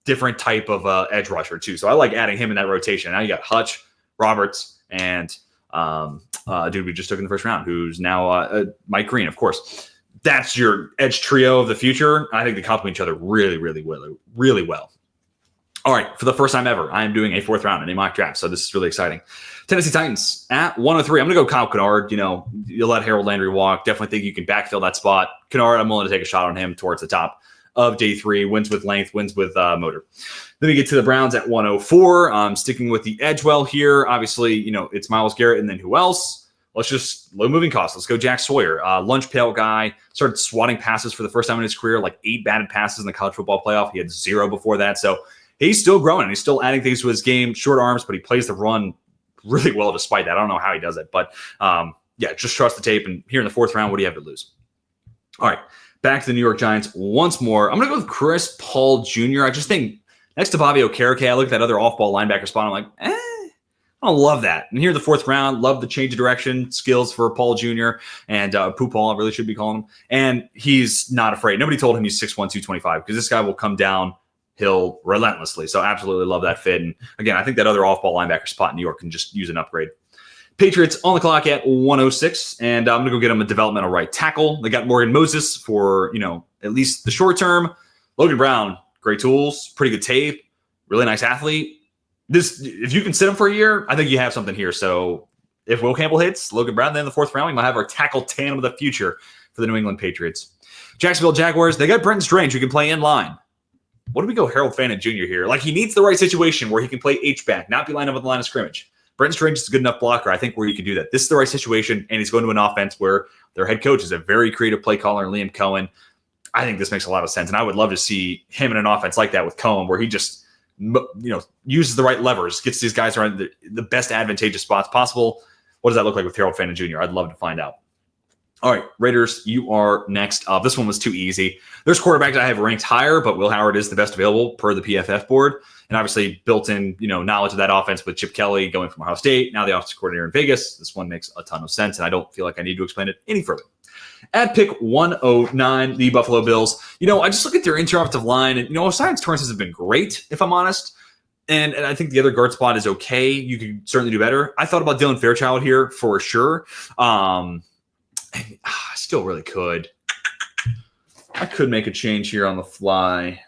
different type of edge rusher too. So I like adding him in that rotation. Now you got Hutch, Roberts, and dude we just took in the first round, who's now Mike Green, of course. That's your edge trio of the future. I think they complement each other really, really, really, really well. All right, for the first time ever, I am doing a fourth round in a mock draft, so this is really exciting. Tennessee Titans at 103. I'm going to go Kyle Kennard. You know, you let Harold Landry walk. Definitely think you can backfill that spot. Kennard, I'm willing to take a shot on him towards the top of day 3. Wins with length, wins with motor. Then we get to the Browns at 104. Sticking with the edge well here. Obviously, you know, it's Myles Garrett, and then who else? Let's just low moving costs. Let's go Jack Sawyer. Lunch pail guy. Started swatting passes for the first time in his career, like 8 batted passes in the college football playoff. He had 0 before that. So he's still growing. He's still adding things to his game. Short arms, but he plays the run really well despite that. I don't know how he does it. But yeah, just trust the tape. And here in the fourth round, what do you have to lose? All right, back to the New York Giants once more. I'm going to go with Chris Paul Jr. I just think next to Bobby Okereke, I look at that other off-ball linebacker spot. I'm like, I don't love that. And here in the fourth round, love the change of direction skills for Paul Jr. and Pooh Paul, I really should be calling him. And he's not afraid. Nobody told him he's 6'1", 225 because this guy will come downhill relentlessly. So absolutely love that fit. And again, I think that other off-ball linebacker spot in New York can just use an upgrade. Patriots on the clock at 106, and I'm going to go get him a developmental right tackle. They got Morgan Moses for, you know, at least the short term. Logan Brown, great tools, pretty good tape, really nice athlete. If you can sit him for a year, I think you have something here. So if Will Campbell hits, Logan Brown, then in the fourth round, we might have our tackle tandem of the future for the New England Patriots. Jacksonville Jaguars, they got Brenton Strange who can play in line. What do we go Harold Fannin Jr. here? Like, he needs the right situation where he can play H-back, not be lined up on the line of scrimmage. Brenton Strange is a good enough blocker, I think, where you can do that. This is the right situation, and he's going to an offense where their head coach is a very creative play caller, Liam Cohen. I think this makes a lot of sense, and I would love to see him in an offense like that with Cohen, where he just uses the right levers, gets these guys around the best advantageous spots possible. What does that look like with Harold Fannin Jr.? I'd love to find out. All right, Raiders, you are next up. This one was too easy. There's quarterbacks I have ranked higher, but Will Howard is the best available per the PFF board. And obviously built-in, knowledge of that offense with Chip Kelly going from Ohio State, now the offensive coordinator in Vegas. This one makes a ton of sense, and I don't feel like I need to explain it any further. At pick 109, the Buffalo Bills. I just look at their interior line, and, Science Torrance has been great, if I'm honest. And I think the other guard spot is okay. You could certainly do better. I thought about Dylan Fairchild here for sure. I still really could. I could make a change here on the fly.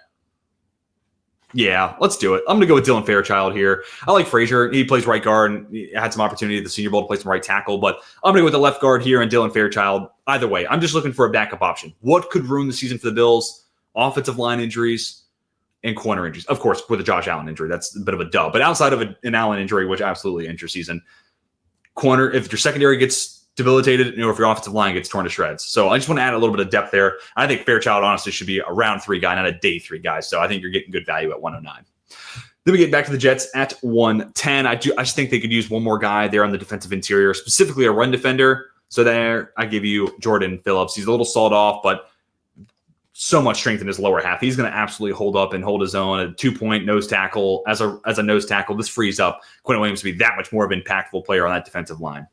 Yeah, let's do it. I'm going to go with Dylan Fairchild here. I like Frazier. He plays right guard and he had some opportunity at the Senior Bowl to play some right tackle, but I'm going to go with the left guard here and Dylan Fairchild. Either way, I'm just looking for a backup option. What could ruin the season for the Bills? Offensive line injuries and corner injuries. Of course, with a Josh Allen injury, that's a bit of a dub. But outside of an Allen injury, which absolutely ends your season, corner, if your secondary gets debilitated, or if your offensive line gets torn to shreds. So I just want to add a little bit of depth there. I think Fairchild honestly should be a round 3 guy, not a day 3 guy. So I think you're getting good value at 109. Then we get back to the Jets at 110. I just think they could use one more guy there on the defensive interior, specifically a run defender. So there I give you Jordan Phillips. He's a little sawed off, but so much strength in his lower half. He's going to absolutely hold up and hold his own. A 2-point nose tackle as a nose tackle. This frees up Quentin Williams to be that much more of an impactful player on that defensive line.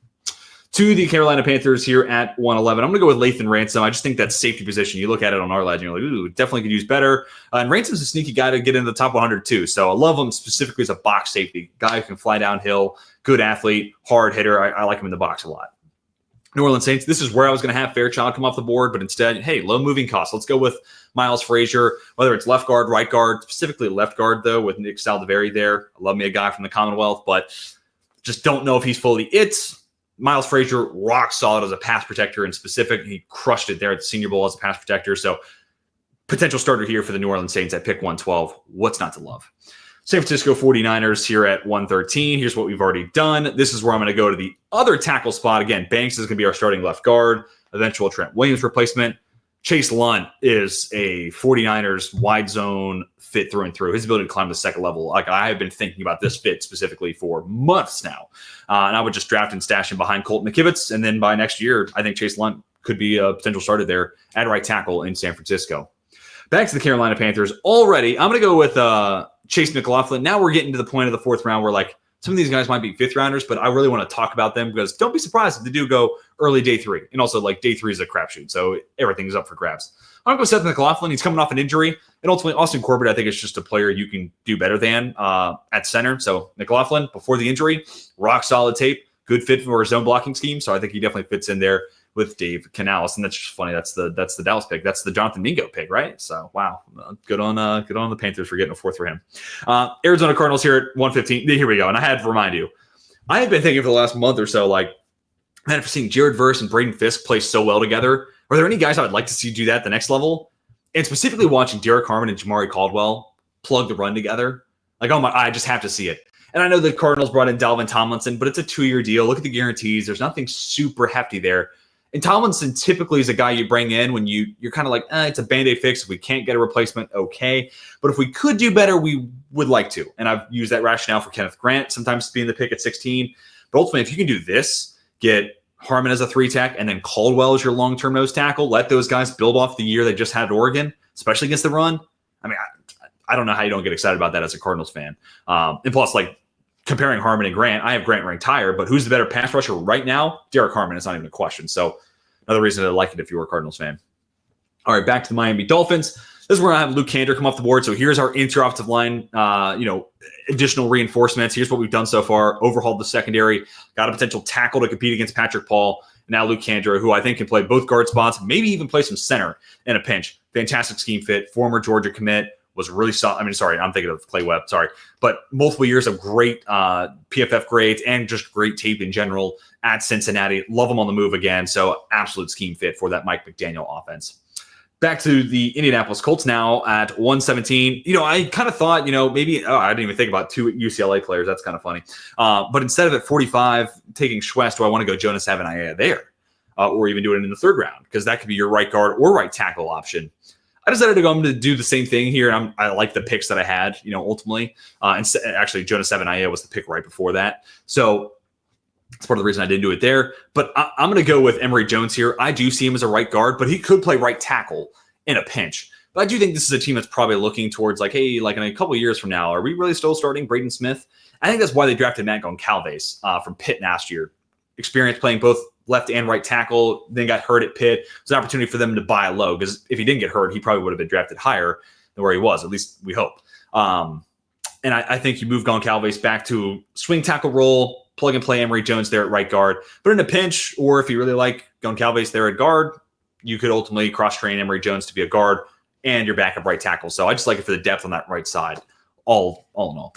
To the Carolina Panthers here at 111. I'm going to go with Lathan Ransom. I just think that safety position, you look at it on our ledge and you're like, ooh, definitely could use better. And Ransom's a sneaky guy to get into the top 100 too. So I love him specifically as a box safety. Guy who can fly downhill, good athlete, hard hitter. I like him in the box a lot. New Orleans Saints, this is where I was going to have Fairchild come off the board, but instead, hey, low moving costs. Let's go with Miles Frazier, whether it's left guard, right guard, specifically left guard, though, with Nick Saldiveri there. I love me a guy from the Commonwealth, but just don't know if he's fully it. Miles Frazier, rock solid as a pass protector in specific. He crushed it there at the Senior Bowl as a pass protector. So potential starter here for the New Orleans Saints at pick 112. What's not to love? San Francisco 49ers here at 113. Here's what we've already done. This is where I'm going to go to the other tackle spot. Again, Banks is going to be our starting left guard, eventual Trent Williams replacement. Chase Lunt is a 49ers wide zone fit through and through. His ability to climb the second level. Like, I have been thinking about this fit specifically for months now. And I would just draft and stash him behind Colt McKivitz. And then by next year, I think Chase Lunt could be a potential starter there at right tackle in San Francisco. Back to the Carolina Panthers already. I'm going to go with Chase McLaughlin. Now we're getting to the point of the fourth round where, like, some of these guys might be 5th rounders, but I really want to talk about them because don't be surprised if they do go early day 3. And also, like, day 3 is a crapshoot, so everything's up for grabs. I'm going to go Seth McLaughlin. He's coming off an injury. And ultimately, Austin Corbett, I think, is just a player you can do better than at center. So McLaughlin, before the injury, rock solid tape, good fit for a zone blocking scheme. So I think he definitely fits in there with Dave Canales. And that's just funny. That's the Dallas pick. That's the Jonathan Mingo pick, right? So, wow. Good on the Panthers for getting a 4th for him. Arizona Cardinals here at 115. Here we go. And I had to remind you, I had been thinking for the last month or so, like, man, after seeing Jared Verse and Braden Fisk play so well together, are there any guys I would like to see do that at the next level? And specifically watching Derek Harmon and Jamari Caldwell plug the run together. Like, oh my, I just have to see it. And I know the Cardinals brought in Dalvin Tomlinson, but it's a 2-year deal. Look at the guarantees. There's nothing super hefty there. And Tomlinson typically is a guy you bring in when you're kind of like, it's a Band-Aid fix. If we can't get a replacement, okay. But if we could do better, we would like to. And I've used that rationale for Kenneth Grant, sometimes being the pick at 16. But ultimately, if you can do this, get Harmon as a 3-tech, and then Caldwell as your long-term nose tackle. Let those guys build off the year they just had at Oregon, especially against the run. I mean, I don't know how you don't get excited about that as a Cardinals fan. And plus, like, comparing Harmon and Grant, I have Grant ranked higher, but who's the better pass rusher right now? Derek Harmon. It's not even a question. So another reason to like it if you were a Cardinals fan. All right, back to the Miami Dolphins. This is where I have Luke Kander come off the board. So here's our interior offensive line, additional reinforcements. Here's what we've done so far. Overhauled the secondary, got a potential tackle to compete against Patrick Paul. Now Luke Kander, who I think can play both guard spots, maybe even play some center in a pinch. Fantastic scheme fit. Former Georgia commit, was really solid. I mean, sorry, I'm thinking of Clay Webb. Sorry. But multiple years of great PFF grades and just great tape in general at Cincinnati. Love him on the move again. So absolute scheme fit for that Mike McDaniel offense. Back to the Indianapolis Colts now at 117. I kind of thought, maybe, I didn't even think about 2 UCLA players. That's kind of funny. But instead of at 45, taking Schwest, do I want to go Jonas Avenaya there? Or even do it in the 3rd round? Because that could be your right guard or right tackle option. I decided to go. I'm going to do the same thing here. I like the picks that I had, ultimately. And actually, Jonas Avenaya was the pick right before that. So that's part of the reason I didn't do it there. But I'm going to go with Emory Jones here. I do see him as a right guard, but he could play right tackle in a pinch. But I do think this is a team that's probably looking towards like, hey, like in a couple of years from now, are we really still starting Braden Smith? I think that's why they drafted Matt Goncalves from Pitt last year. Experience playing both left and right tackle, then got hurt at Pitt. It was an opportunity for them to buy low because if he didn't get hurt, he probably would have been drafted higher than where he was. At least we hope. And I think you move Goncalves back to swing tackle role, plug and play Emory Jones there at right guard. But in a pinch, or if you really like Goncalves there at guard, you could ultimately cross-train Emory Jones to be a guard and your backup right tackle. So I just like it for the depth on that right side, all in all.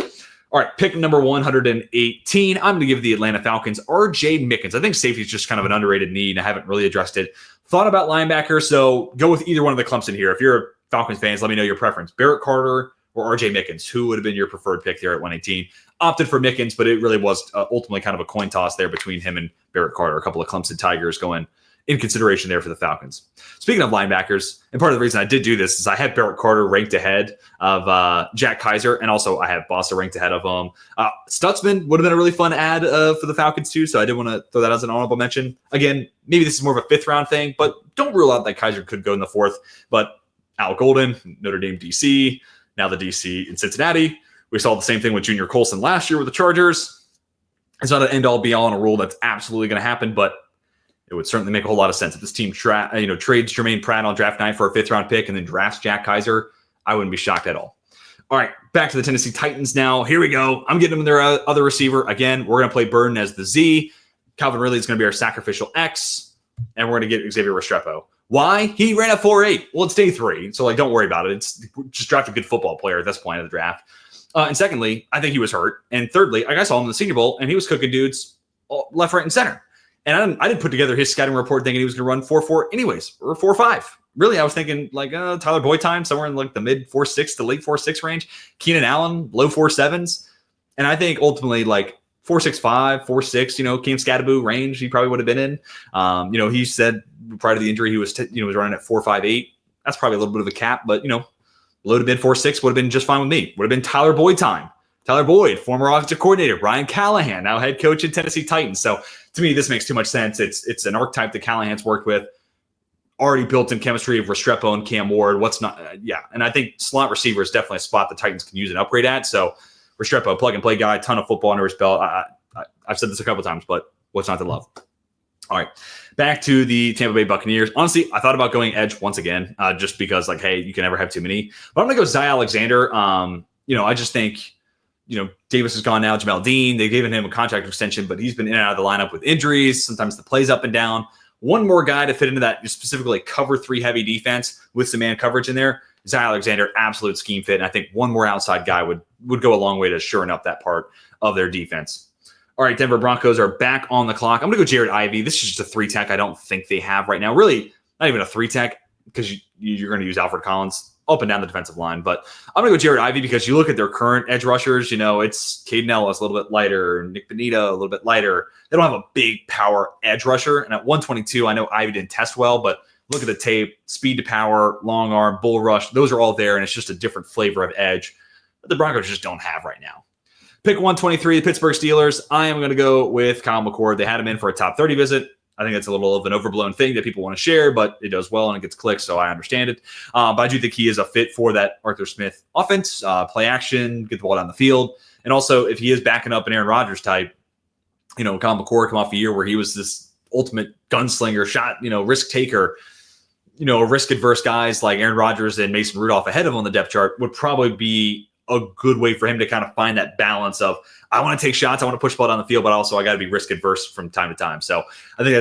All right, pick number 118. I'm going to give the Atlanta Falcons R.J. Mickens. I think safety is just kind of an underrated need. I haven't really addressed it. Thought about linebacker, so go with either one of the clumps in here. If you're a Falcons fans, let me know your preference. Barrett Carter or R.J. Mickens. Who would have been your preferred pick there at 118? Opted for Mickens, but it really was ultimately kind of a coin toss there between him and Barrett Carter. A couple of Clemson Tigers going in consideration there for the Falcons. Speaking of linebackers, and part of the reason I did do this is I had Barrett Carter ranked ahead of Jack Kaiser, and also I have Bossa ranked ahead of him. Stutzman would have been a really fun ad for the Falcons too, so I did want to throw that as an honorable mention. Again, maybe this is more of a 5th round thing, but don't rule out that Kaiser could go in the 4th. But Al Golden, Notre Dame DC, now the DC in Cincinnati. We saw the same thing with Junior Colson last year with the Chargers. It's not an end-all be-all and a rule that's absolutely going to happen, but it would certainly make a whole lot of sense if this team trades Jermaine Pratt on draft night for a 5th round pick and then drafts Jack Kaiser. I wouldn't be shocked at all. All right, back to the Tennessee Titans now. Here we go. I'm getting them their other receiver. Again, we're going to play Burden as the Z. Calvin Ridley is going to be our sacrificial X, and we're going to get Xavier Restrepo. Why? He ran a 4.8. Well, it's day 3, so don't worry about it. It's just draft a good football player at this point of the draft. And secondly, I think he was hurt. And thirdly, I saw him in the Senior Bowl, and he was cooking dudes left, right, and center. And I didn't put together his scouting report thinking he was going to run 4.4 anyways, or 4.5. Really, I was thinking Tyler Boyd time, somewhere in the mid 4.6 to late 4.6 range. Keenan Allen, low 4.7s. And I think ultimately 4.65, 4.6, Cam Scattaboo range he probably would have been in. He said prior to the injury he was was running at 4.58. That's probably a little bit of a cap, but low to mid 4.6 would have been just fine with me. Would have been Tyler Boyd time. Tyler Boyd, former offensive coordinator. Ryan Callahan, now head coach at Tennessee Titans. So to me, this makes too much sense. It's an archetype that Callahan's worked with. Already built-in chemistry of Restrepo and Cam Ward. What's not? And I think slot receiver is definitely a spot the Titans can use an upgrade at. So Restrepo, plug-and-play guy, ton of football under his belt. I've said this a couple times, but what's not to love? All right, back to the Tampa Bay Buccaneers. Honestly, I thought about going edge once again, just because, like, hey, you can never have too many. But I'm going to go Zy Alexander. I just think, Davis is gone now. Jamel Dean, they've given him a contract extension, but he's been in and out of the lineup with injuries. Sometimes the plays up and down. One more guy to fit into that specifically cover 3 heavy defense with some man coverage in there. Zy Alexander, absolute scheme fit. And I think one more outside guy would go a long way to shoring up that part of their defense. All right, Denver Broncos are back on the clock. I'm going to go Jared Ivey. This is just a 3-tech I don't think they have right now. Really, not even a 3-tech because you're going to use Alfred Collins up and down the defensive line. But I'm going to go Jared Ivey because you look at their current edge rushers, it's Caden Ellis a little bit lighter, Nick Bonita a little bit lighter. They don't have a big power edge rusher. And at 122, I know Ivey didn't test well, but look at the tape, speed to power, long arm, bull rush. Those are all there, and it's just a different flavor of edge that the Broncos just don't have right now. Pick 123, the Pittsburgh Steelers. I am going to go with Kyle McCord. They had him in for a top 30 visit. I think it's a little of an overblown thing that people want to share, but it does well and it gets clicks, so I understand it. But I do think he is a fit for that Arthur Smith offense, play action, get the ball down the field. And also, if he is backing up an Aaron Rodgers type, Kyle McCord come off a year where he was this ultimate gunslinger, shot, risk taker, risk-adverse guys like Aaron Rodgers and Mason Rudolph ahead of him on the depth chart would probably be a good way for him to kind of find that balance of, I want to take shots, I want to push the ball down the field, but also I got to be risk adverse from time to time. So I think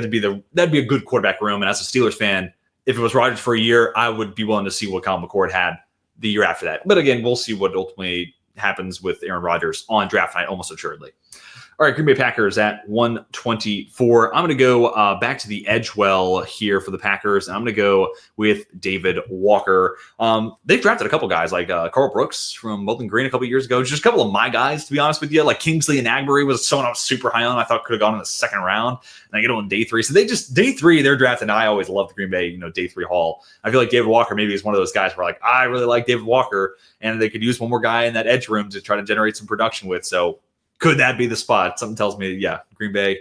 that'd be a good quarterback room. And as a Steelers fan, if it was Rodgers for a year, I would be willing to see what Kyle McCord had the year after that. But again, we'll see what ultimately happens with Aaron Rodgers on draft night, almost assuredly. All right, Green Bay Packers at 124. I'm going to go back to the edge well here for the Packers. And I'm going to go with David Walker. They've drafted a couple guys like Carl Brooks from Bowling Green a couple years ago. Just a couple of my guys, to be honest with you. Like Kingsley and Agbury was someone I was super high on. I thought could have gone in the second round. And I get on day 3. So day 3, they're drafted. And I always love the Green Bay, day 3 haul. I feel like David Walker maybe is one of those guys where I really like David Walker. And they could use one more guy in that edge room to try to generate some production with. So could that be the spot? Something tells me, yeah, Green Bay,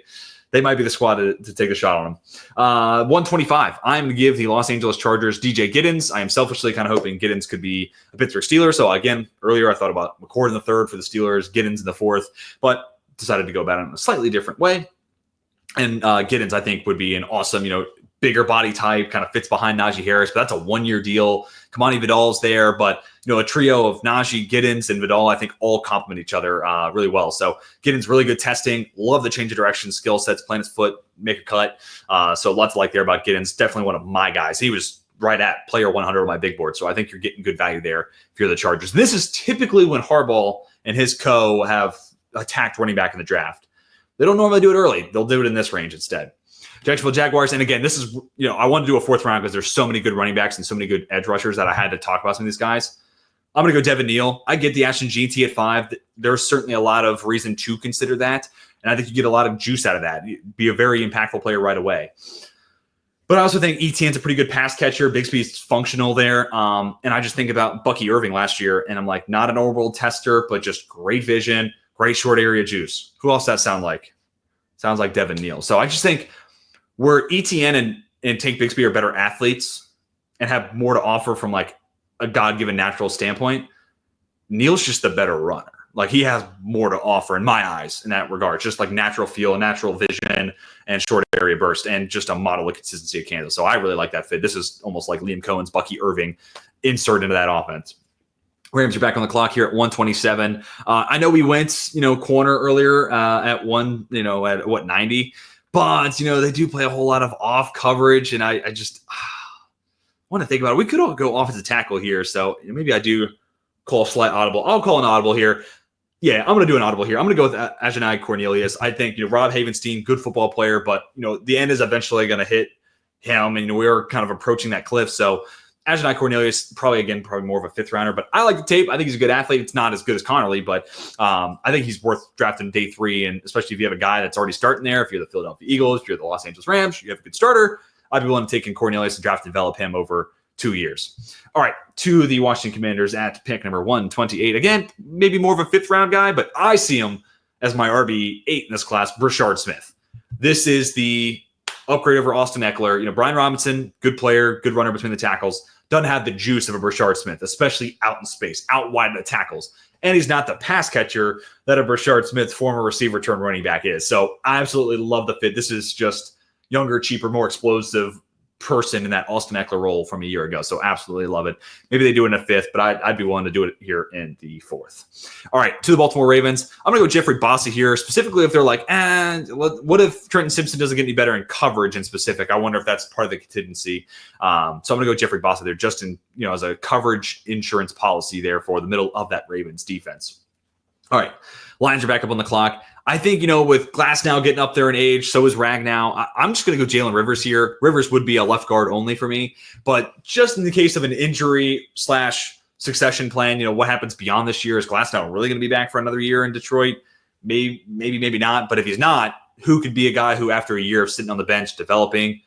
they might be the squad to take a shot on them. 125, I'm going to give the Los Angeles Chargers DJ Giddens. I am selfishly kind of hoping Giddens could be a Pittsburgh Steeler. So again, earlier I thought about McCord in the 3rd for the Steelers, Giddens in the 4th, but decided to go about it in a slightly different way. And Giddens, I think, would be an awesome, bigger body type, kind of fits behind Najee Harris, but that's a 1-year deal. Kamani Vidal's there, but a trio of Najee, Giddens, and Vidal, I think all complement each other really well. So Giddens, really good testing. Love the change of direction, skill sets, plant his foot, make a cut. So lots to like there about Giddens. Definitely one of my guys. He was right at player 100 on my big board. So I think you're getting good value there if you're the Chargers. This is typically when Harbaugh and his co have attacked running back in the draft. They don't normally do it early. They'll do it in this range instead. Jacksonville Jaguars. And again, this is, I wanted to do a 4th round because there's so many good running backs and so many good edge rushers that I had to talk about some of these guys. I'm going to go Devin Neal. I get the Ashton GT at 5. There's certainly a lot of reason to consider that. And I think you get a lot of juice out of that. Be a very impactful player right away. But I also think Etienne's a pretty good pass catcher. Bigsby's functional there. And I just think about Bucky Irving last year. And I'm like, not an overworld tester, but just great vision, great short area juice. Who else does that sound like? Sounds like Devin Neal. So I just think where Etienne and Tank Bigsby are better athletes and have more to offer from like a God-given natural standpoint, Neal's just the better runner. Like he has more to offer in my eyes in that regard. Just like natural feel, natural vision, and short area burst, and just a model of consistency of Kansas. So I really like that fit. This is almost like Liam Cohen's Bucky Irving insert into that offense. Rams are back on the clock here at 127. I know we went, corner earlier at 90. But, they do play a whole lot of off coverage, and I just want to think about it. We could all go offensive tackle here, so maybe I do call a slight audible. I'll call an audible here. Yeah, I'm going to do an audible here. I'm going to go with Ajanai Cornelius. I think, Rob Havenstein, good football player, but, the end is eventually going to hit him, and we're kind of approaching that cliff. So Ajanai Cornelius, probably more of a 5th rounder, but I like the tape. I think he's a good athlete. It's not as good as Connerly, but I think he's worth drafting day 3, and especially if you have a guy that's already starting there. If you're the Philadelphia Eagles, if you're the Los Angeles Rams, you have a good starter. I'd be willing to take in Cornelius and draft and develop him over 2 years. All right, to the Washington Commanders at pick number 128. Again, maybe more of a 5th round guy, but I see him as my RB8 in this class, Brashard Smith. This is the upgrade over Austin Eckler. Brian Robinson, good player, good runner between the tackles, doesn't have the juice of a Brashard Smith, especially out in space, out wide of the tackles. and he's not the pass catcher that a Brashard Smith, former receiver turned running back, is. So I absolutely love the fit. This is just younger, cheaper, more explosive person in that Austin Eckler role from a year ago. So absolutely love it. Maybe they do it in a fifth, but I'd be willing to do it here in the fourth. All right, to the Baltimore Ravens. I'm going to go Jeffrey Bossa here, specifically if they're like, what if Trenton Simpson doesn't get any better in coverage in specific? I wonder if that's part of the contingency. So I'm going to go Jeffrey Bossa there just in, as a coverage insurance policy there for the middle of that Ravens defense. All right, Lions are back up on the clock. I think, with Glass now getting up there in age, so is Ragnow. I'm just going to go Jalen Rivers here. Rivers would be a left guard only for me. But just in the case of an injury / succession plan, what happens beyond this year? Is Glass now really going to be back for another year in Detroit? Maybe not. But if he's not, who could be a guy who, after a year of sitting on the bench developing,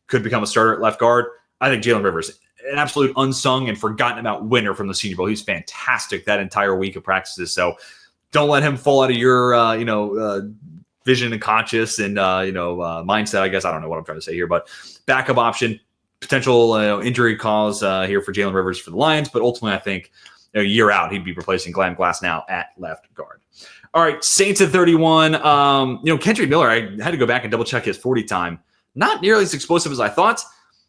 could become a starter at left guard? I think Jalen Rivers, an absolute unsung and forgotten about winner from the Senior Bowl. He's fantastic that entire week of practices. So don't let him fall out of your, vision and conscious and, mindset. I guess I don't know what I'm trying to say here, but backup option, potential injury cause here for Jalen Rivers for the Lions. But ultimately, I think a year out, he'd be replacing Glenn Glass now at left guard. All right, Saints at 31. Kendrick Miller, I had to go back and double check his 40 time. Not nearly as explosive as I thought.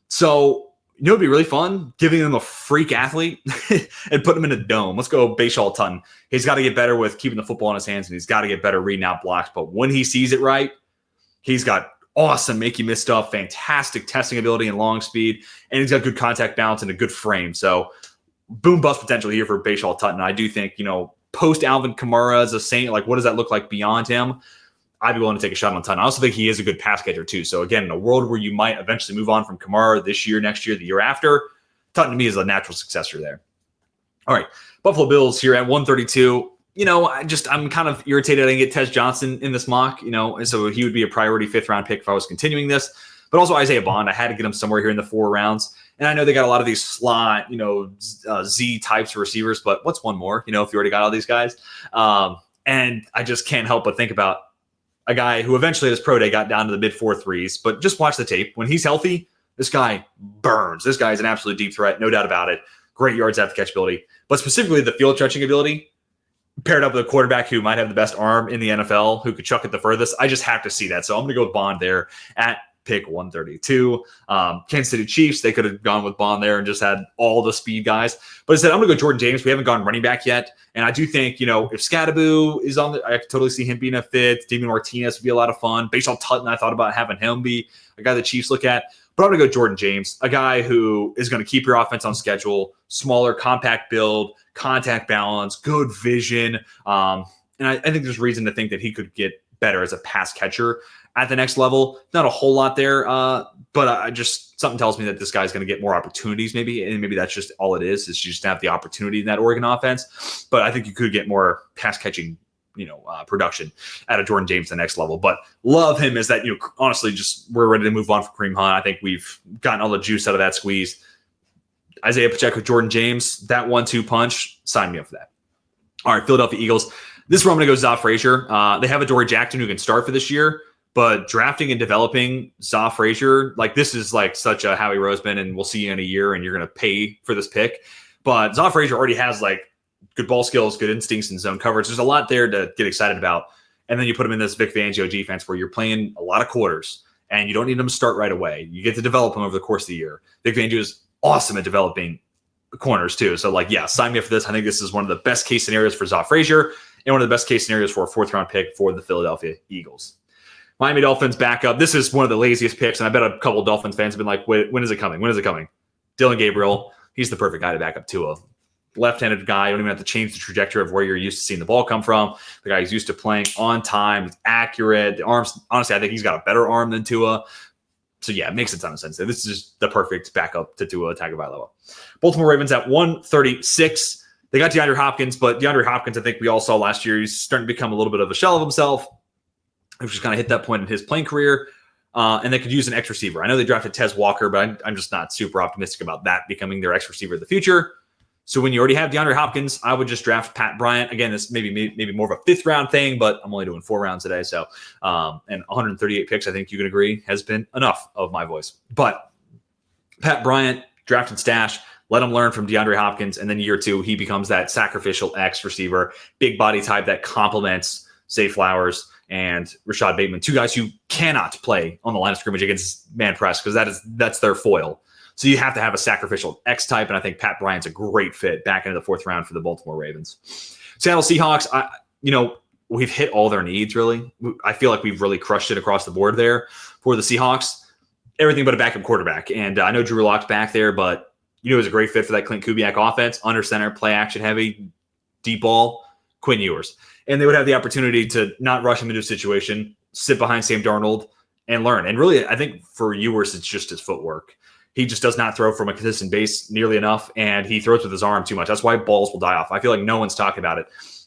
So, it'd be really fun giving him a freak athlete and put him in a dome. Let's go Bashal Tutton. He's got to get better with keeping the football in his hands, and he's got to get better reading out blocks. But when he sees it right, he's got awesome make you miss stuff, fantastic testing ability and long speed, and he's got good contact balance and a good frame. So boom bust potential here for Bashal Tutton. I do think, post Alvin Kamara as a Saint, like what does that look like beyond him? I'd be willing to take a shot on Tutton. I also think he is a good pass catcher too. So again, in a world where you might eventually move on from Kamara this year, next year, the year after, Tutton to me is a natural successor there. All right, Buffalo Bills here at 132. I'm kind of irritated I didn't get Tez Johnson in this mock, and so he would be a priority 5th round pick if I was continuing this. But also Isaiah Bond, I had to get him somewhere here in the 4 rounds. And I know they got a lot of these slot, Z types of receivers, but what's one more, if you already got all these guys? And I just can't help but think about a guy who eventually at his pro day got down to the mid 4.3s, but just watch the tape. When he's healthy, this guy burns. This guy is an absolute deep threat, no doubt about it. Great yards after catch ability, but specifically the field stretching ability paired up with a quarterback who might have the best arm in the NFL, who could chuck it the furthest. I just have to see that. So I'm going to go with Bond there at pick 132. Kansas City Chiefs, they could have gone with Bond there and just had all the speed guys. But instead, I'm going to go Jordan James. We haven't gone running back yet. And I do think, if Scadaboo is on I could totally see him being a fit. Damian Martinez would be a lot of fun. Bashal Tutton, I thought about having him be a guy the Chiefs look at. But I'm going to go Jordan James, a guy who is going to keep your offense on schedule, smaller, compact build, contact balance, good vision. And I think there's reason to think that he could get better as a pass catcher at the next level. Not a whole lot there, but I just something tells me that this guy's going to get more opportunities maybe, and maybe that's just all it is you just have the opportunity in that Oregon offense. But I think you could get more pass catching production out of Jordan James the next level. But love him as that, honestly, just we're ready to move on for Kareem Hunt. I think we've gotten all the juice out of that squeeze. Isaiah Pacheco, Jordan James, that 1-2 punch, sign me up for that. All right, Philadelphia Eagles. This is where I'm going to go Zoff Frazier. They have Adoree Jackson who can start for this year, but drafting and developing Zoff Frazier, this is such a Howie Roseman, and we'll see you in a year and you're going to pay for this pick. But Zoff Frazier already has good ball skills, good instincts, and zone coverage. There's a lot there to get excited about. And then you put him in this Vic Fangio defense where you're playing a lot of quarters and you don't need them to start right away. You get to develop them over the course of the year. Vic Fangio is awesome at developing corners too. So sign me up for this. I think this is one of the best case scenarios for Zoff Frazier and one of the best case scenarios for a 4th round pick for the Philadelphia Eagles. Miami Dolphins backup. This is one of the laziest picks. And I bet a couple of Dolphins fans have been like, when is it coming? When is it coming? Dylan Gabriel. He's the perfect guy to back up Tua. Left-handed guy. You don't even have to change the trajectory of where you're used to seeing the ball come from. The guy who's used to playing on time. It's accurate. The arms, honestly, I think he's got a better arm than Tua. So, yeah, it makes a ton of sense. This is just the perfect backup to Tua Tagovailoa. Baltimore Ravens at 136. They got DeAndre Hopkins, but DeAndre Hopkins, I think we all saw last year, he's starting to become a little bit of a shell of himself. He's just kind of hit that point in his playing career. And they could use an X receiver. I know they drafted Tez Walker, but I'm just not super optimistic about that becoming their X receiver in the future. So when you already have DeAndre Hopkins, I would just draft Pat Bryant. Again, this maybe more of a 5th round thing, but I'm only doing 4 rounds today. So, and 138 picks, I think you can agree, has been enough of my voice. But Pat Bryant, drafted stash, let him learn from DeAndre Hopkins. And then year 2, he becomes that sacrificial X receiver, big body type that complements Zay Flowers and Rashad Bateman, 2 guys who cannot play on the line of scrimmage against man press because that's their foil. So you have to have a sacrificial X type, and I think Pat Bryant's a great fit back into the 4th round for the Baltimore Ravens. Seattle Seahawks, we've hit all their needs, really. I feel like we've really crushed it across the board there for the Seahawks. Everything but a backup quarterback. And I know Drew Lock's back there, but it was a great fit for that Clint Kubiak offense, under center, play action heavy, deep ball, Quinn Ewers. And they would have the opportunity to not rush him into a situation, sit behind Sam Darnold, and learn. And really, I think for Ewers, it's just his footwork. He just does not throw from a consistent base nearly enough, and he throws with his arm too much. That's why balls will die off. I feel like no one's talking about it.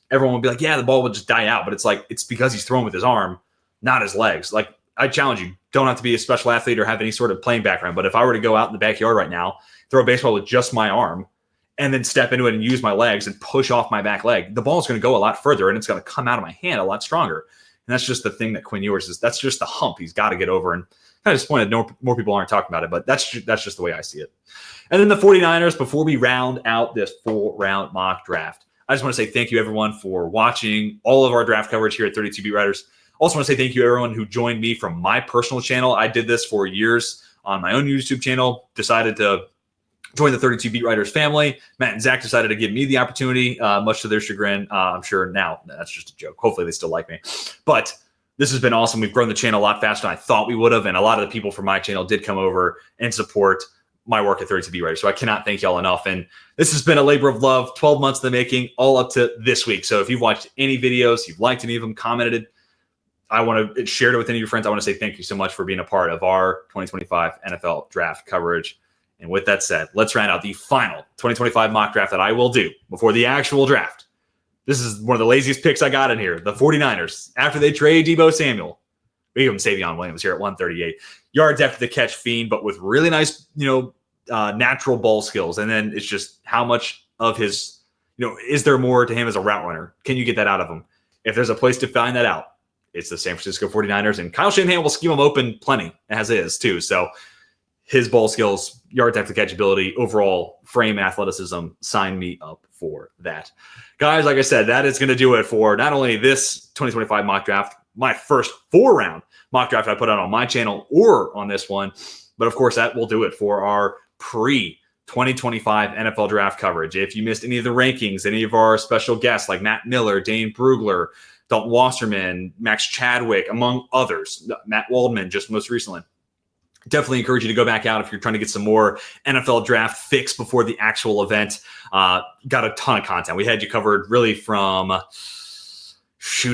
Everyone will be like, yeah, the ball will just die out. But it's because he's throwing with his arm, not his legs. Like, I challenge you, don't have to be a special athlete or have any sort of playing background. But if I were to go out in the backyard right now, throw a baseball with just my arm, and then step into it and use my legs and push off my back leg, the ball is going to go a lot further, and it's going to come out of my hand a lot stronger. And that's just the thing that Quinn Ewers is. That's just the hump he's got to get over. And kind of disappointed more people aren't talking about it, but that's just the way I see it. And then the 49ers, before we round out this 4-round mock draft, I just want to say thank you, everyone, for watching all of our draft coverage here at 32 Beat Writers. Also want to say thank you, everyone who joined me from my personal channel. I did this for years on my own YouTube channel, decided to join the 32 Beat Writers family. Matt and Zach decided to give me the opportunity, much to their chagrin. I'm sure now that's just a joke. Hopefully they still like me. But this has been awesome. We've grown the channel a lot faster than I thought we would have, and a lot of the people from my channel did come over and support my work at 32 Beat Writers. So I cannot thank y'all enough. And this has been a labor of love, 12 months in the making, all up to this week. So if you've watched any videos, you've liked any of them, commented, I want to share it with any of your friends. I want to say thank you so much for being a part of our 2025 NFL draft coverage. And with that said, let's round out the final 2025 mock draft that I will do before the actual draft. This is one of the laziest picks I got in here. The 49ers, after they trade Deebo Samuel, we give him Savion Williams here at 138. Yards after the catch fiend, but with really nice, natural ball skills. And then it's just how much of his, is there more to him as a route runner? Can you get that out of him? If there's a place to find that out, it's the San Francisco 49ers. And Kyle Shanahan will scheme him open plenty, as is too. So his ball skills, yards after catch ability, overall frame athleticism, sign me up for that. Guys, like I said, that is going to do it for not only this 2025 mock draft, my first 4-round mock draft I put out on my channel or on this one, but of course that will do it for our pre-2025 NFL draft coverage. If you missed any of the rankings, any of our special guests like Matt Miller, Dane Brugler, Dalton Wasserman, Max Chadwick, among others, Matt Waldman just most recently, definitely encourage you to go back out if you're trying to get some more NFL draft fix before the actual event. Got a ton of content. We had you covered really from, I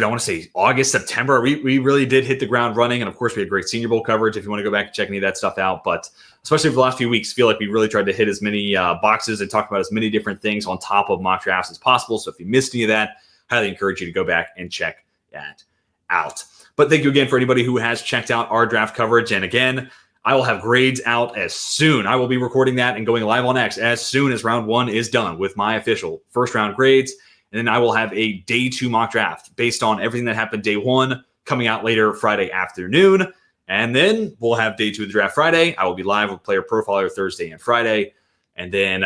want to say August, September. We really did hit the ground running. And of course, we had great Senior Bowl coverage if you want to go back and check any of that stuff out. But especially for the last few weeks, feel like we really tried to hit as many boxes and talk about as many different things on top of mock drafts as possible. So if you missed any of that, highly encourage you to go back and check that out. But thank you again for anybody who has checked out our draft coverage. And again, I will have grades out as soon. I will be recording that and going live on X as soon as round 1 is done with my official first round grades. And then I will have a day 2 mock draft based on everything that happened day 1 coming out later Friday afternoon. And then we'll have day 2 of the draft Friday. I will be live with Player Profiler Thursday and Friday. And then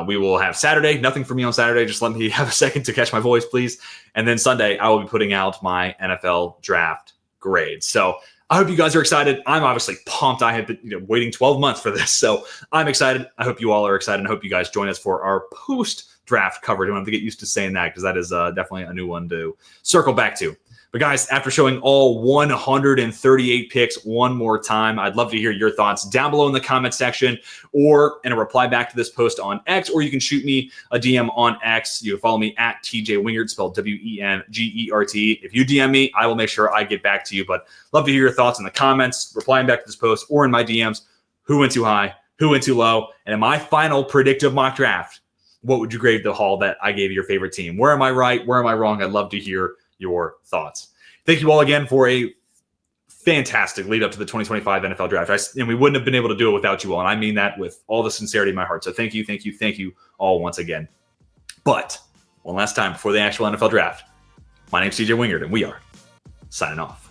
we will have Saturday. Nothing for me on Saturday. Just let me have a second to catch my voice, please. And then Sunday, I will be putting out my NFL draft grades. So I hope you guys are excited. I'm obviously pumped. I have been waiting 12 months for this, so I'm excited. I hope you all are excited, and I hope you guys join us for our post-draft coverage. I don't have to get used to saying that because that is definitely a new one to circle back to. But guys, after showing all 138 picks one more time, I'd love to hear your thoughts down below in the comment section or in a reply back to this post on X, or you can shoot me a DM on X. You can follow me at TJ Wingert, spelled Wengert. If you DM me, I will make sure I get back to you. But love to hear your thoughts in the comments, replying back to this post, or in my DMs. Who went too high? Who went too low? And in my final predictive mock draft, what would you grade the haul that I gave your favorite team? Where am I right? Where am I wrong? I'd love to hear your thoughts. Thank you all again for a fantastic lead up to the 2025 NFL draft. And we wouldn't have been able to do it without you all. And I mean that with all the sincerity in my heart. So thank you all once again. But one last time before the actual NFL draft, my name's TJ Wingert, and we are signing off.